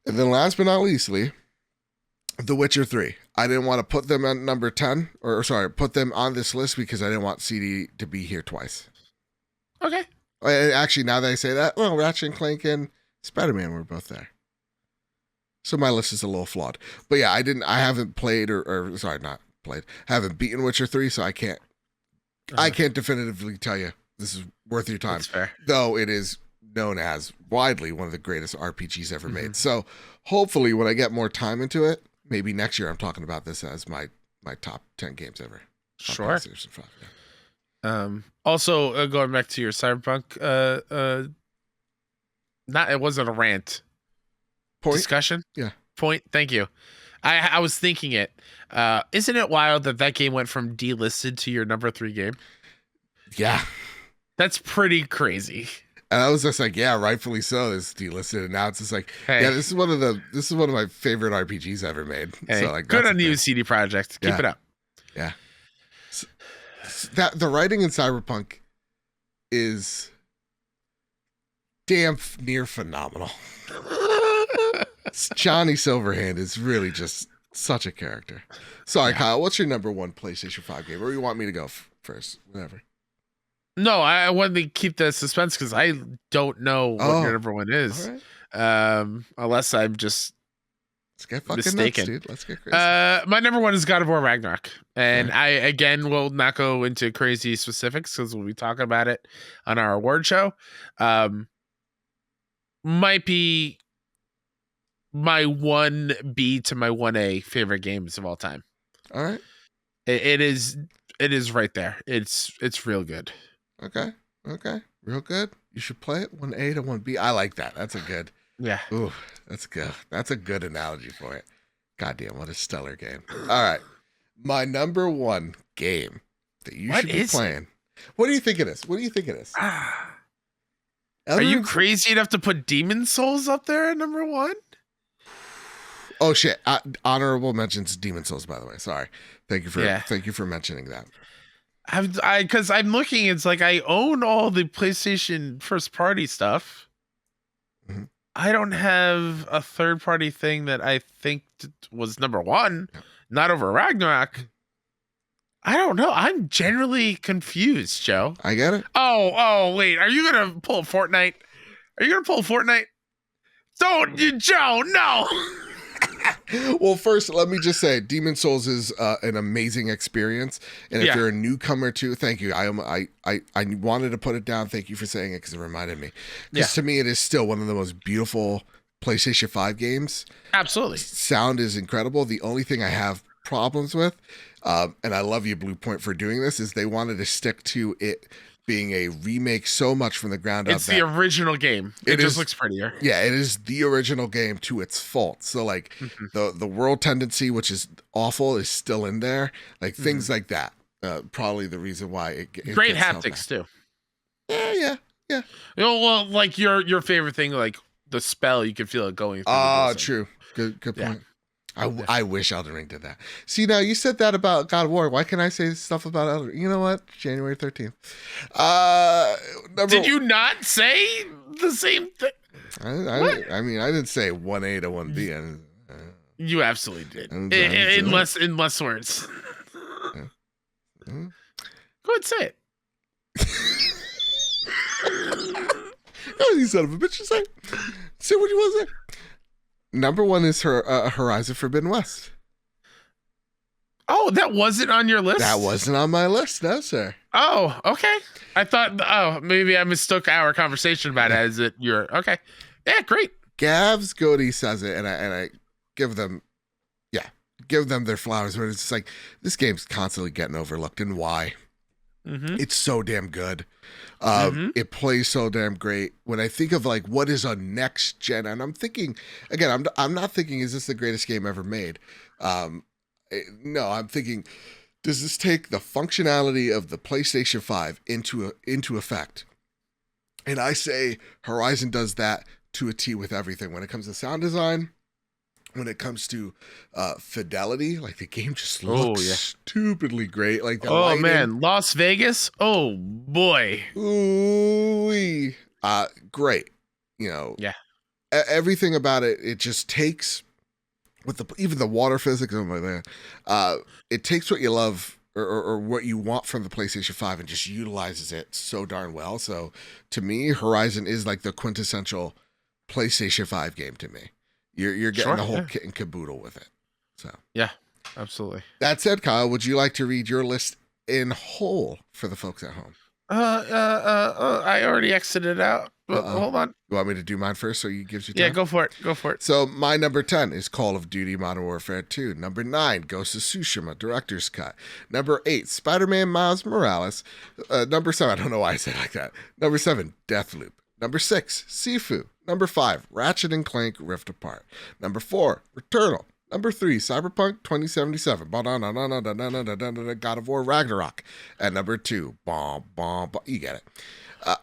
And then last but not leastly, The Witcher 3. I didn't want to put them at number 10, or sorry, put them on this list because I didn't want CD to be here twice. Okay. Actually, now that I say that, well, Ratchet and Clank and Spider-Man were both there. So my list is a little flawed. But yeah, I haven't played haven't beaten Witcher 3, so I can't definitively tell you this is worth your time. That's fair. Though it is known as widely one of the greatest RPGs ever made. So hopefully when I get more time into it, maybe next year I'm talking about this as my top 10 games ever. Sure. PlayStation 5, yeah. Also, going back to your Cyberpunk, it wasn't a rant. Point? Discussion? Yeah. Point. Thank you. I was thinking it. Isn't it wild that game went from delisted to your number 3 game? Yeah. That's pretty crazy. And I was just like, yeah, rightfully so. It's delisted, and now it's just like, Hey. yeah, this is one of my favorite RPGs ever made. Hey, so like, good that's on the you, thing. CD Projekt. Keep it up. Yeah. That the writing in Cyberpunk is damn near phenomenal. Johnny Silverhand is really just such a character. Sorry, Kyle. What's your number 1 PlayStation 5 game? Or you want me to go first? Whatever. No, I wanted to keep the suspense because I don't know what your number 1 is. Right. Unless I'm just Let's get fucking mistaken. nuts, dude. Let's get crazy. My number 1 is God of War Ragnarok. And I, again, will not go into crazy specifics because we'll be talking about it on our award show. Might be my 1B to my 1A favorite games of all time. All right. It is right there. It's real good. Okay. Real good. You should play it 1A to 1B. I like that. That's a good. Yeah. Ooh, that's good. That's a good analogy for it. Goddamn, what a stellar game. All right. My number 1 game that you should be playing. What do you think it is? Are you crazy enough to put Demon Souls up there at number 1? Oh shit. Honorable mentions Demon Souls, by the way. Sorry. Thank you for mentioning that. Because I'm looking, it's like I own all the PlayStation first party stuff. Mm-hmm. I don't have a third party thing that I think was number 1, not over Ragnarok. I don't know. I'm generally confused, Joe. I get it. Oh, wait. Are you going to pull Fortnite? Don't you, Joe? No. Well, first, let me just say, Demon Souls is an amazing experience, and if you're a newcomer too, thank you. I wanted to put it down. Thank you for saying it because it reminded me. Because to me, it is still one of the most beautiful PlayStation 5 games. Absolutely, sound is incredible. The only thing I have problems with, and I love you, Blue Point, for doing this, is they wanted to stick to it being a remake so much from the ground up. It's the original game. It just looks prettier. Yeah, it is the original game to its fault. So like the world tendency, which is awful, is still in there. Like things like that. Probably the reason why it great haptics too. Yeah. Well, like your favorite thing, like the spell, you can feel it going through. Oh, true. Good point. I wish Elden Ring did that. See, now you said that about God of War. Why can't I say stuff about Elden Ring? You know what? January 13th. Did you not say the same thing? I mean, I didn't say 1A to 1B. You absolutely did. In less words. Yeah. Go ahead and say it. Oh, you son of a bitch. Say what you want to say. Number 1 is Horizon Forbidden West. Oh, that wasn't on your list? That wasn't on my list, no, sir. Oh, okay. I thought, maybe I mistook our conversation about it as okay. Yeah, great. Gav's Goaty says it, and I give them their flowers, but it's just like, this game's constantly getting overlooked, and why? It's so damn good. It plays so damn great. When I think of like what is a next gen, and I'm thinking again, I'm not thinking is this the greatest game ever made? No, I'm thinking does this take the functionality of the PlayStation 5 into effect? And I say Horizon does that to a T with everything. When it comes to sound design, when it comes to fidelity, like the game just looks stupidly great. Like the lighting. Man, Las Vegas. Oh boy. Ooh, great. You know, everything about it. It just takes with even the water physics. Oh my man, it takes what you love or what you want from the PlayStation 5 and just utilizes it so darn well. So to me, Horizon is like the quintessential PlayStation 5 game to me. You're getting the whole kit and caboodle with it. So yeah, absolutely. That said, Kyle, would you like to read your list in whole for the folks at home? I already exited out. Hold on. You want me to do mine first so you gives you time? Yeah, go for it. So my number 10 is Call of Duty Modern Warfare 2. Number 9, Ghost of Tsushima Director's Cut. Number 8, Spider-Man Miles Morales. Number 7, I don't know why I said it like that. Number 7, Deathloop. Number 6, Sifu. Number 5, Ratchet and Clank Rift Apart. Number 4, Returnal. Number 3, Cyberpunk 2077. God of War Ragnarok. And number 2, you get it.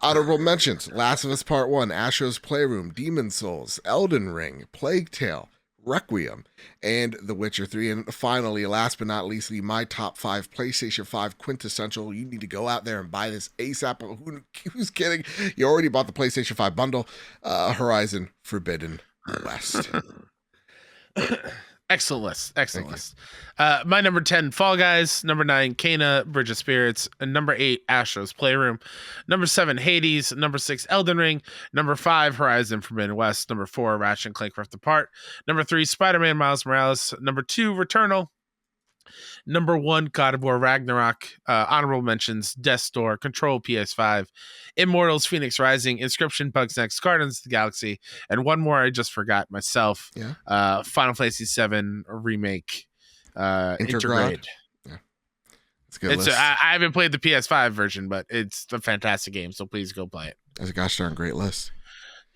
Honorable mentions: Last of Us Part 1, Astro's Playroom, Demon Souls, Elden Ring, Plague Tale, Requiem, and The Witcher 3. And finally, last but not least, my top 5 PlayStation 5 quintessential. You need to go out there and buy this ASAP. Who's kidding? You already bought the PlayStation 5 bundle. Horizon Forbidden West. Excellent list. My number 10, Fall Guys. Number 9, Kena, Bridge of Spirits. And number 8, Astro's Playroom. Number 7, Hades. Number 6, Elden Ring. Number 5, Horizon Forbidden West. Number 4, Ratchet and Clank Rift Apart. Number 3, Spider-Man Miles Morales. Number 2, Returnal. Number 1, God of War Ragnarok. Honorable mentions: Death's Door, Control PS5, Immortals, Phoenix Rising, Inscription, Bugs Next, Guardians of the Galaxy, and one more I just forgot myself. Final Fantasy VII Remake. Intergrade. Yeah, it's good. I haven't played the PS5 version, but it's a fantastic game, so please go play it. That's a gosh darn great list.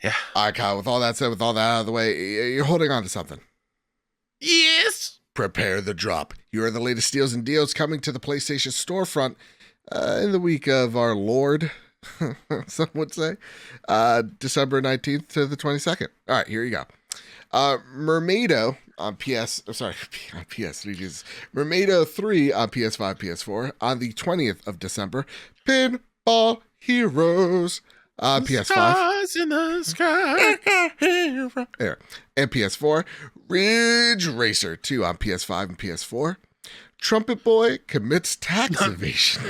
Yeah. All right, Kyle, with all that said, with all that out of the way, you're holding on to something. Yes. Prepare the drop. Here are the latest steals and deals coming to the PlayStation storefront in the week of our Lord, some would say, December 19th to the 22nd. All right, here you go. Mermaido on PS3. Mermaido 3 on PS5, PS4 on the 20th of December. Pinball Heroes on PS5. Stars in the sky. There. And PS4. Ridge Racer 2 on PS5 and PS4. Trumpet Boy commits tax evasion.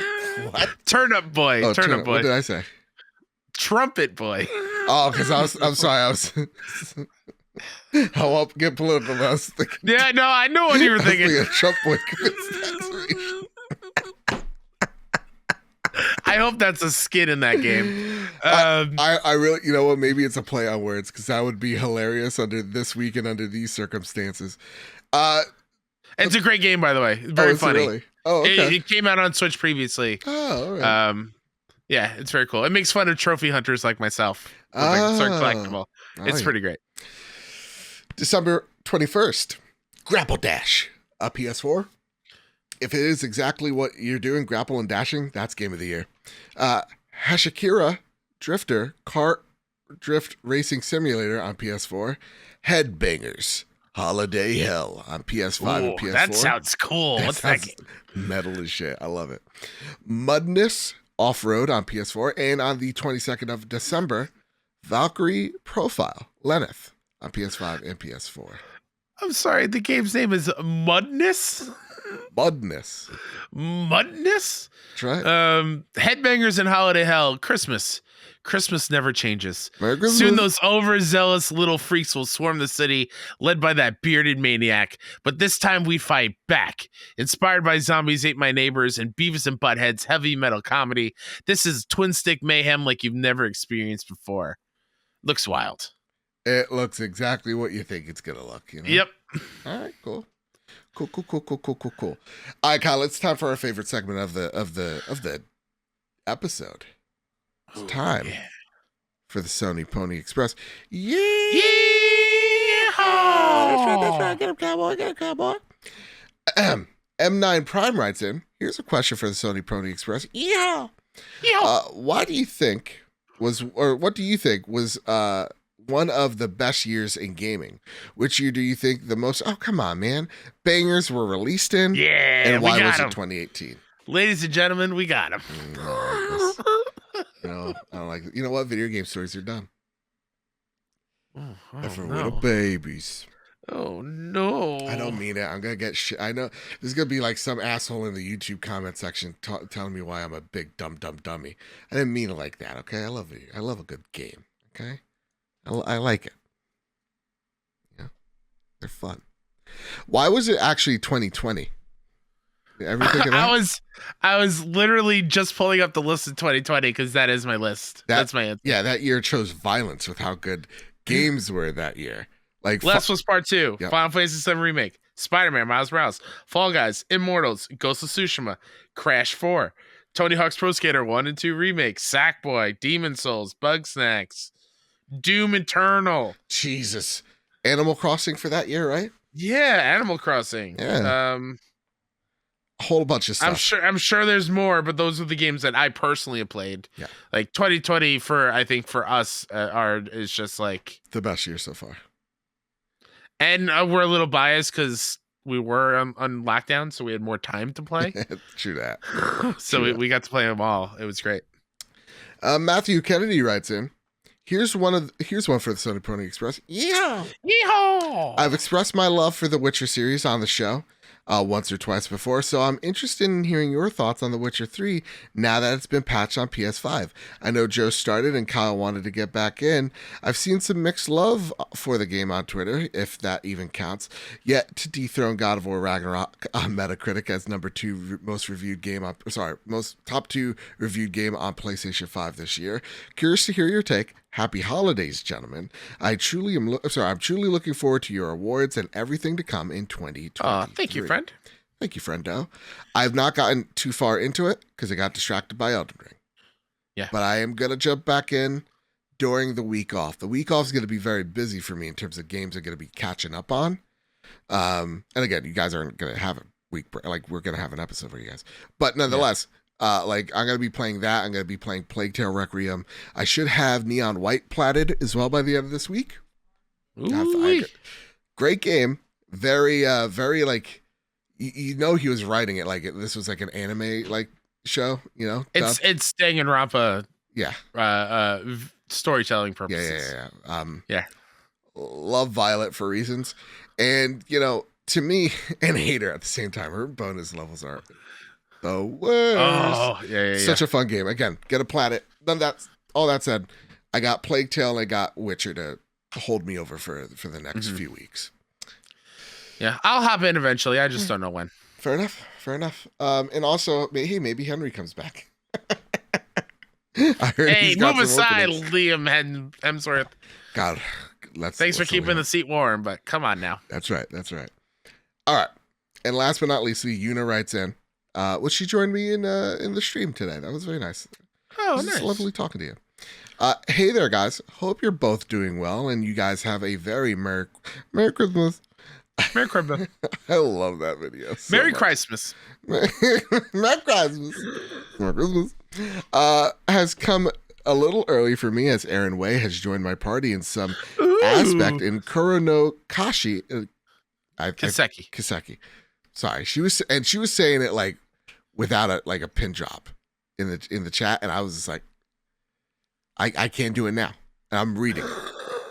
What? Turnip Boy. Oh, Turnip Boy. What did I say? Trumpet Boy. Oh, because I'm sorry. I won't get political. I was thinking. Yeah, no, I know what you were thinking. Trump Boy commits tax evasion. I hope that's a skit in that game. I really, you know what? Maybe it's a play on words because that would be hilarious under this week and under these circumstances. It's a great game, by the way. Very funny. Really? Oh, okay. It came out on Switch previously. Oh, all right. Yeah, it's very cool. It makes fun of trophy hunters like myself. Start collectible. It's pretty great. December 21st, Grapple Dash, a PS4. If it is exactly what you're doing, grapple and dashing, that's game of the year. Hashikira Drifter, Kart Drift Racing Simulator on PS4. Headbangers, Holiday Hell on PS5 and PS4. That sounds cool. What's that game? Metal as shit. I love it. Mudness Off-Road on PS4. And on the 22nd of December, Valkyrie Profile, Lenneth on PS5 and PS4. I'm sorry, the game's name is Mudness? Mudness. That's right. Headbangers and Holiday Hell. Christmas never changes. Merry Christmas. Soon those overzealous little freaks will swarm the city, led by that bearded maniac. But this time we fight back. Inspired by Zombies Ate My Neighbors and Beavis and Butthead's heavy metal comedy, this is twin stick mayhem like you've never experienced before. Looks wild. It looks exactly what you think it's gonna look. You know? Yep. All right. Cool. All right, Kyle. It's time for our favorite segment of the episode. It's time for the Sony Pony Express. Yeah. That's right. Get him, cowboy. M9 Prime writes in, here's a question for the Sony Pony Express. Yeah. What do you think was one of the best years in gaming? Which year do you think the most, oh, come on, man, bangers were released in? Yeah, and why we got was it 'em. 2018? Ladies and gentlemen, we got him. I don't like it. You know what? Video game stories are done. For little No. babies. Oh, no. I don't mean it. I'm going to get shit. I know there's going to be like some asshole in the YouTube comment section telling me why I'm a big dumb dummy. I didn't mean it like that, okay? I love it. I love a good game, okay? I like it. Yeah. They're fun. Why was it actually 2020? Everything I was literally just pulling up the list of 2020 because that is my list. That's my answer. Yeah, that year chose violence with how good games were that year. Like Last was Part 2, Yep. Final Fantasy 7 Remake, Spider-Man, Miles Morales, Fall Guys, Immortals, Ghost of Tsushima, Crash 4, Tony Hawk's Pro Skater 1 and 2 Remake, Sackboy, Demon Souls, Bugsnax, Doom Eternal. Jesus. Animal Crossing for that year, right? Yeah, Animal Crossing. Yeah. A whole bunch of stuff. I'm sure there's more, but those are the games that I personally have played. Yeah. Like 2020 I think for us is just like the best year so far. And we're a little biased because we were on lockdown, so we had more time to play. True that. So we got to play them all. It was great. Matthew Kennedy writes in, here's one for the Sony Pony Express. Yeah. Yeehaw! I've expressed my love for the Witcher series on the show once or twice before, so I'm interested in hearing your thoughts on The Witcher 3 now that it's been patched on PS5. I know Joe started and Kyle wanted to get back in. I've seen some mixed love for the game on Twitter, if that even counts, yet to dethrone God of War Ragnarok on Metacritic as number 2 top 2 reviewed game on PlayStation 5 this year. Curious to hear your take. Happy holidays, gentlemen. I'm truly looking forward to your awards and everything to come in 2020. Thank you, friend. Thank you, friendo. I've not gotten too far into it because I got distracted by Elden Ring. Yeah. But I am going to jump back in during the week off. The week off is going to be very busy for me in terms of games I'm going to be catching up on. And again, you guys aren't going to have a week break. Like, we're going to have an episode for you guys. But nonetheless, I'm going to be playing that. I'm going to be playing Plague Tale Requiem. I should have Neon White platted as well by the end of this week. Great game. Very, very like, he was writing it like this was like an anime like show, It's Danganronpa. Yeah. Storytelling purposes. Yeah. Love Violet for reasons. And, to me, and hate her at the same time. Her bonus levels are the worst. Oh, yeah. Such a fun game. Again, get a planet. Then all that said, I got Plague Tale and I got Witcher to hold me over for the next few weeks. Yeah, I'll hop in eventually. I just don't know when. Fair enough. And also, hey, maybe Henry comes back. I heard move aside, Liam Hemsworth. God, thanks for keeping the seat warm, but come on now. That's right. All right. And last but not least, Yuna writes in. She joined me in the stream today. That was very nice. Oh, nice. It's lovely talking to you. Hey there, guys. Hope you're both doing well, and you guys have a very Merry Christmas. Merry Christmas. I love that video. Merry Christmas. Merry Christmas. Merry Christmas. Has come a little early for me as Aaron Way has joined my party in some aspect in Kurono Kashi. Kiseki. Sorry, she was saying it like without a pin drop in the chat, and I was just like, I can't do it now. And I'm reading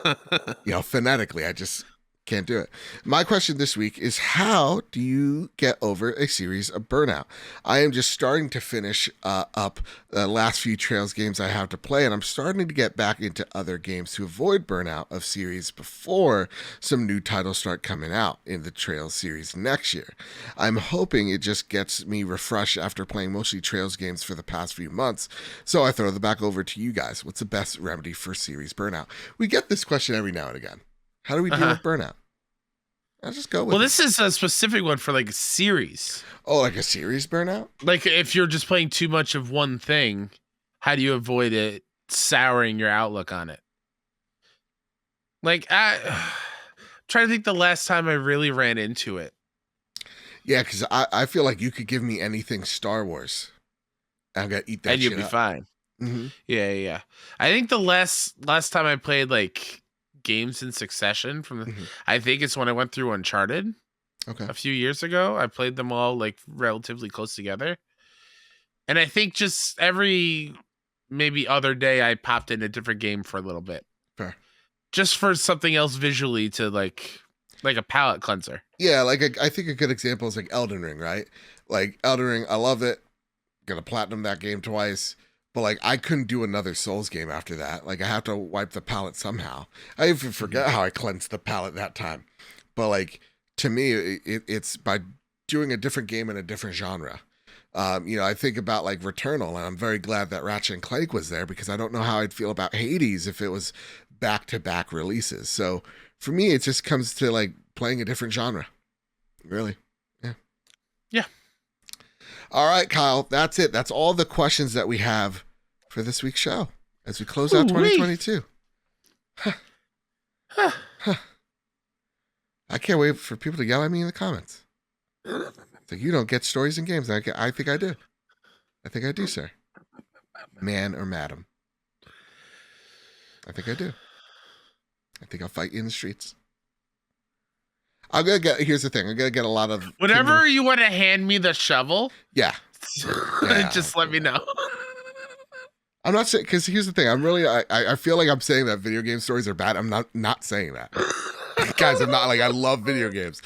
it. Phonetically, I just can't do it. My question this week is, how do you get over a series of burnout? I am just starting to finish up the last few Trails games I have to play, and I'm starting to get back into other games to avoid burnout of series before some new titles start coming out in the Trails series next year. I'm hoping it just gets me refreshed after playing mostly Trails games for the past few months, so I throw them back over to you guys. What's the best remedy for series burnout? We get this question every now and again. How do we deal with burnout? I'll just go with it. This is a specific one for like a series. Oh, like a series burnout? Like if you're just playing too much of one thing, how do you avoid it souring your outlook on it? Like, I'm trying to think the last time I really ran into it. Yeah, because I feel like you could give me anything Star Wars. I'm gonna eat that And shit you'll be up. fine. Mm-hmm. Yeah. I think the last time I played like games in succession I think it's when I went through Uncharted Okay. a few years ago. I played them all like relatively close together. And I think just every maybe other day I popped in a different game for a little bit. Fair. Just for something else visually to like a palate cleanser. Yeah, like I think a good example is like Elden Ring, right? Like Elden Ring, I love it. Gonna platinum that game twice. But like I couldn't do another Souls game after that. Like I have to wipe the palate somehow. I even forget how I cleansed the palate that time. But like to me, it's by doing a different game in a different genre. I think about like Returnal, and I'm very glad that Ratchet and Clank was there because I don't know how I'd feel about Hades if it was back-to-back releases. So for me, it just comes to like playing a different genre. Really. Yeah. All right, Kyle, that's it. That's all the questions that we have for this week's show as we close out 2022. Huh. I can't wait for people to yell at me in the comments. It's like, you don't get stories and games. I think I do. I think I do, sir. Man or madam. I think I do. I think I'll fight you in the streets. Here's the thing. I'm going to get a lot of... Whenever you want to hand me the shovel... Yeah. Just let me know. I'm not saying... Because here's the thing. I'm really... I feel like I'm saying that video game stories are bad. I'm not saying that. Guys, I'm not like... I love video games.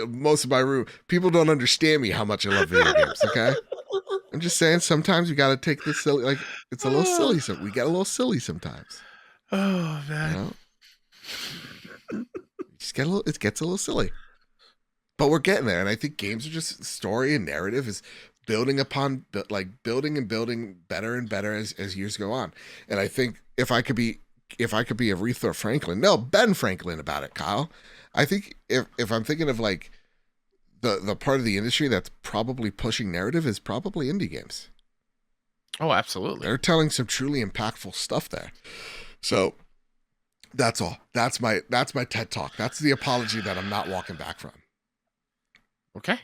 Most of my room... People don't understand me how much I love video games, okay? I'm just saying sometimes you got to take this silly... Like, it's a little silly. So we get a little silly sometimes. Oh, man. You know? It gets a little silly, but we're getting there. And I think games are just story and narrative is building upon building and building better and better as years go on. And I think if I could be Aretha Franklin, no, Ben Franklin about it, Kyle. I think if I'm thinking of like the part of the industry that's probably pushing narrative is probably indie games. Oh, absolutely. They're telling some truly impactful stuff there. So that's all. That's my TED Talk. That's the apology that I'm not walking back from. Okay.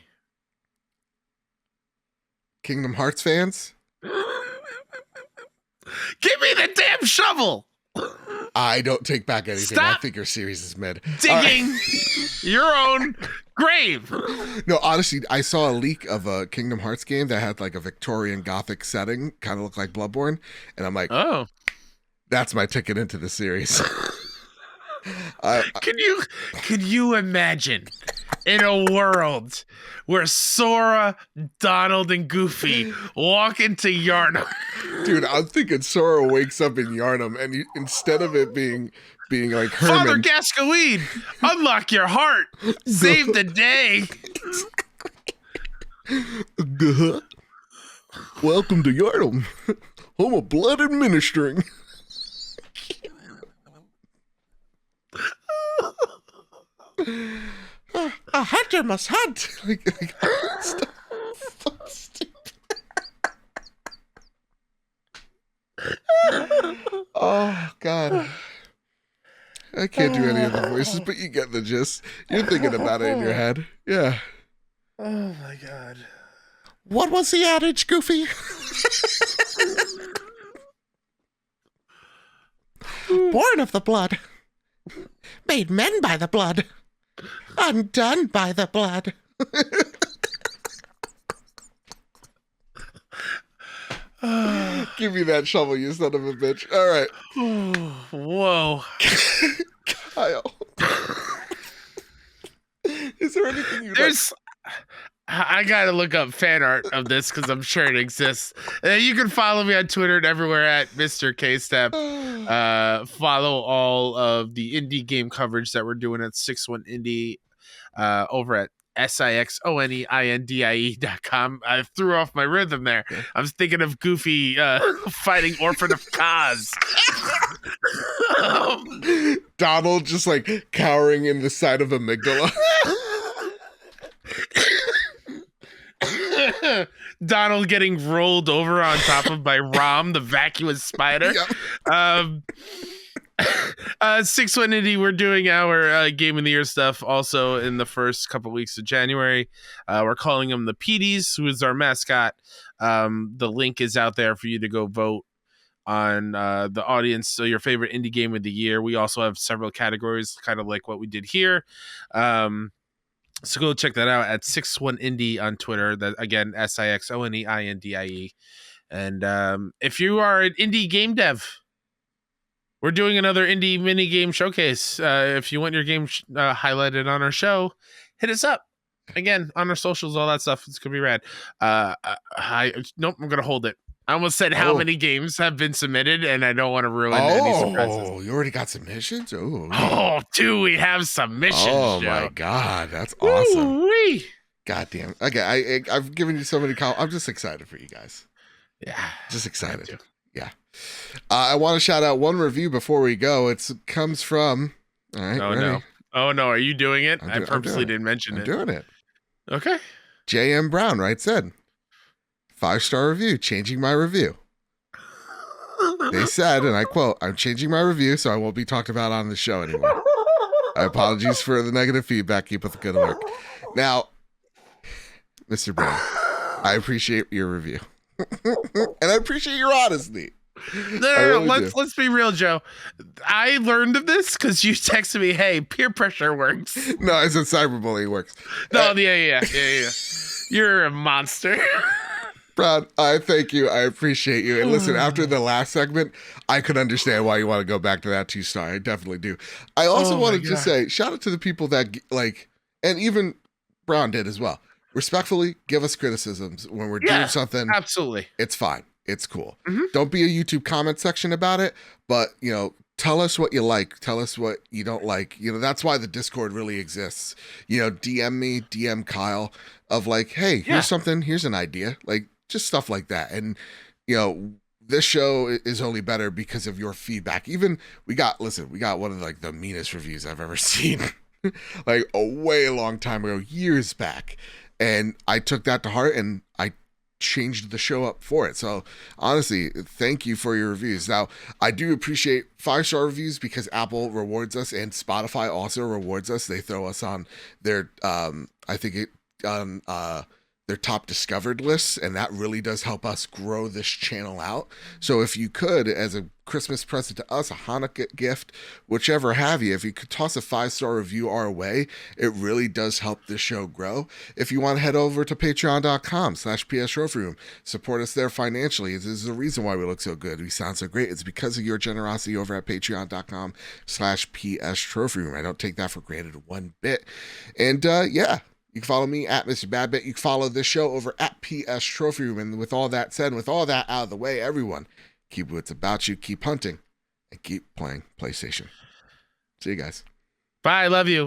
Kingdom Hearts fans? Give me the damn shovel! I don't take back anything. Stop I think your series is mid. digging your own grave. No, honestly, I saw a leak of a Kingdom Hearts game that had like a Victorian Gothic setting, kind of looked like Bloodborne, and I'm like, oh, that's my ticket into the series. Can you imagine in a world where Sora, Donald, and Goofy walk into Yharnam? Dude, I'm thinking Sora wakes up in Yharnam, and instead of it being like Herman, Father Gascoigne, unlock your heart, save the day. Welcome to Yharnam. Home of blood administering. A hunter must hunt. Stop. Oh God, I can't do any of the voices, but you get the gist. You're thinking about it in your head. Yeah. Oh my God. What was the adage, Goofy? Born of the blood, made men by the blood, undone by the blood. Give me that shovel, you son of a bitch. All right. Whoa. Kyle. Is there anything you I gotta look up fan art of this because I'm sure it exists. You can follow me on Twitter and everywhere at Mr. K-Step. Follow all of the indie game coverage that we're doing at 61 Indie over at SIXONEINDIE.com. I threw off my rhythm there. I was thinking of Goofy fighting Orphan of Kaz. Donald just like cowering in the side of amygdala. Donald getting rolled over on top of by Rom, the vacuous spider. Yep. Six One Indie, we're doing our Game of the Year stuff also in the first couple weeks of January. We're calling them the PDs, who is our mascot. The link is out there for you to go vote on the audience. So your favorite indie game of the year. We also have several categories, kind of like what we did here. So go check that out at 61 Indie on Twitter. That again, SIXONEINDIE. And if you are an indie game dev, we're doing another indie mini game showcase. If you want your game highlighted on our show, hit us up. Again, on our socials, all that stuff. It's gonna be rad. Nope, I'm gonna hold it. I almost said how many games have been submitted, and I don't want to ruin any surprises. Oh, you already got submissions? Oh, do we have submissions? Oh, Joe? My God. That's awesome. Woo-wee. God damn. Okay, I've given you so many I'm just excited for you guys. Yeah. Just excited. Yeah. I want to shout out one review before we go. It comes from... All right, no. Oh, no. Are you doing it? I purposely didn't mention it. I'm doing it. Okay. J.M. Brown writes in, 5-star review, changing my review. They said, and I quote, "I'm changing my review so I won't be talked about on the show anymore. Apologies for the negative feedback. Keep up the good work." Now, Mr. Brown, I appreciate your review. And I appreciate your honesty. No. Let's be real, Joe. I learned of this because you texted me, "Hey, peer pressure works." No, I said cyberbullying works. No, yeah. You're a monster. Brad, I thank you. I appreciate you. And listen, after the last segment, I could understand why you want to go back to that 2-star. I definitely do. I also wanted to say, shout out to the people that and even Brown did as well. Respectfully, give us criticisms when we're doing something. Absolutely. It's fine. It's cool. Mm-hmm. Don't be a YouTube comment section about it, but tell us what you like. Tell us what you don't like. That's why the Discord really exists. DM me, DM Kyle of hey, here's something, here's an idea. Just stuff like that. And, this show is only better because of your feedback. Even we got one of the meanest reviews I've ever seen, a way long time ago, years back. And I took that to heart and I changed the show up for it. So honestly, thank you for your reviews. Now, I do appreciate 5-star reviews because Apple rewards us and Spotify also rewards us. They throw us on their, their top discovered lists, and that really does help us grow this channel out. So if you could, as a Christmas present to us, a Hanukkah gift, whichever have you, if you could toss a 5-star review our way, it really does help this show grow. If you want to head over to patreon.com/pstrophyroom, support us there financially. This is the reason why we look so good. We sound so great. It's because of your generosity over at patreon.com/pstrophyroom. I don't take that for granted one bit. And you can follow me at Mr. Badbit. You can follow this show over at PS Trophy Room. And with all that said, and with all that out of the way, everyone, keep what's about you, keep hunting, and keep playing PlayStation. See you guys. Bye. Love you.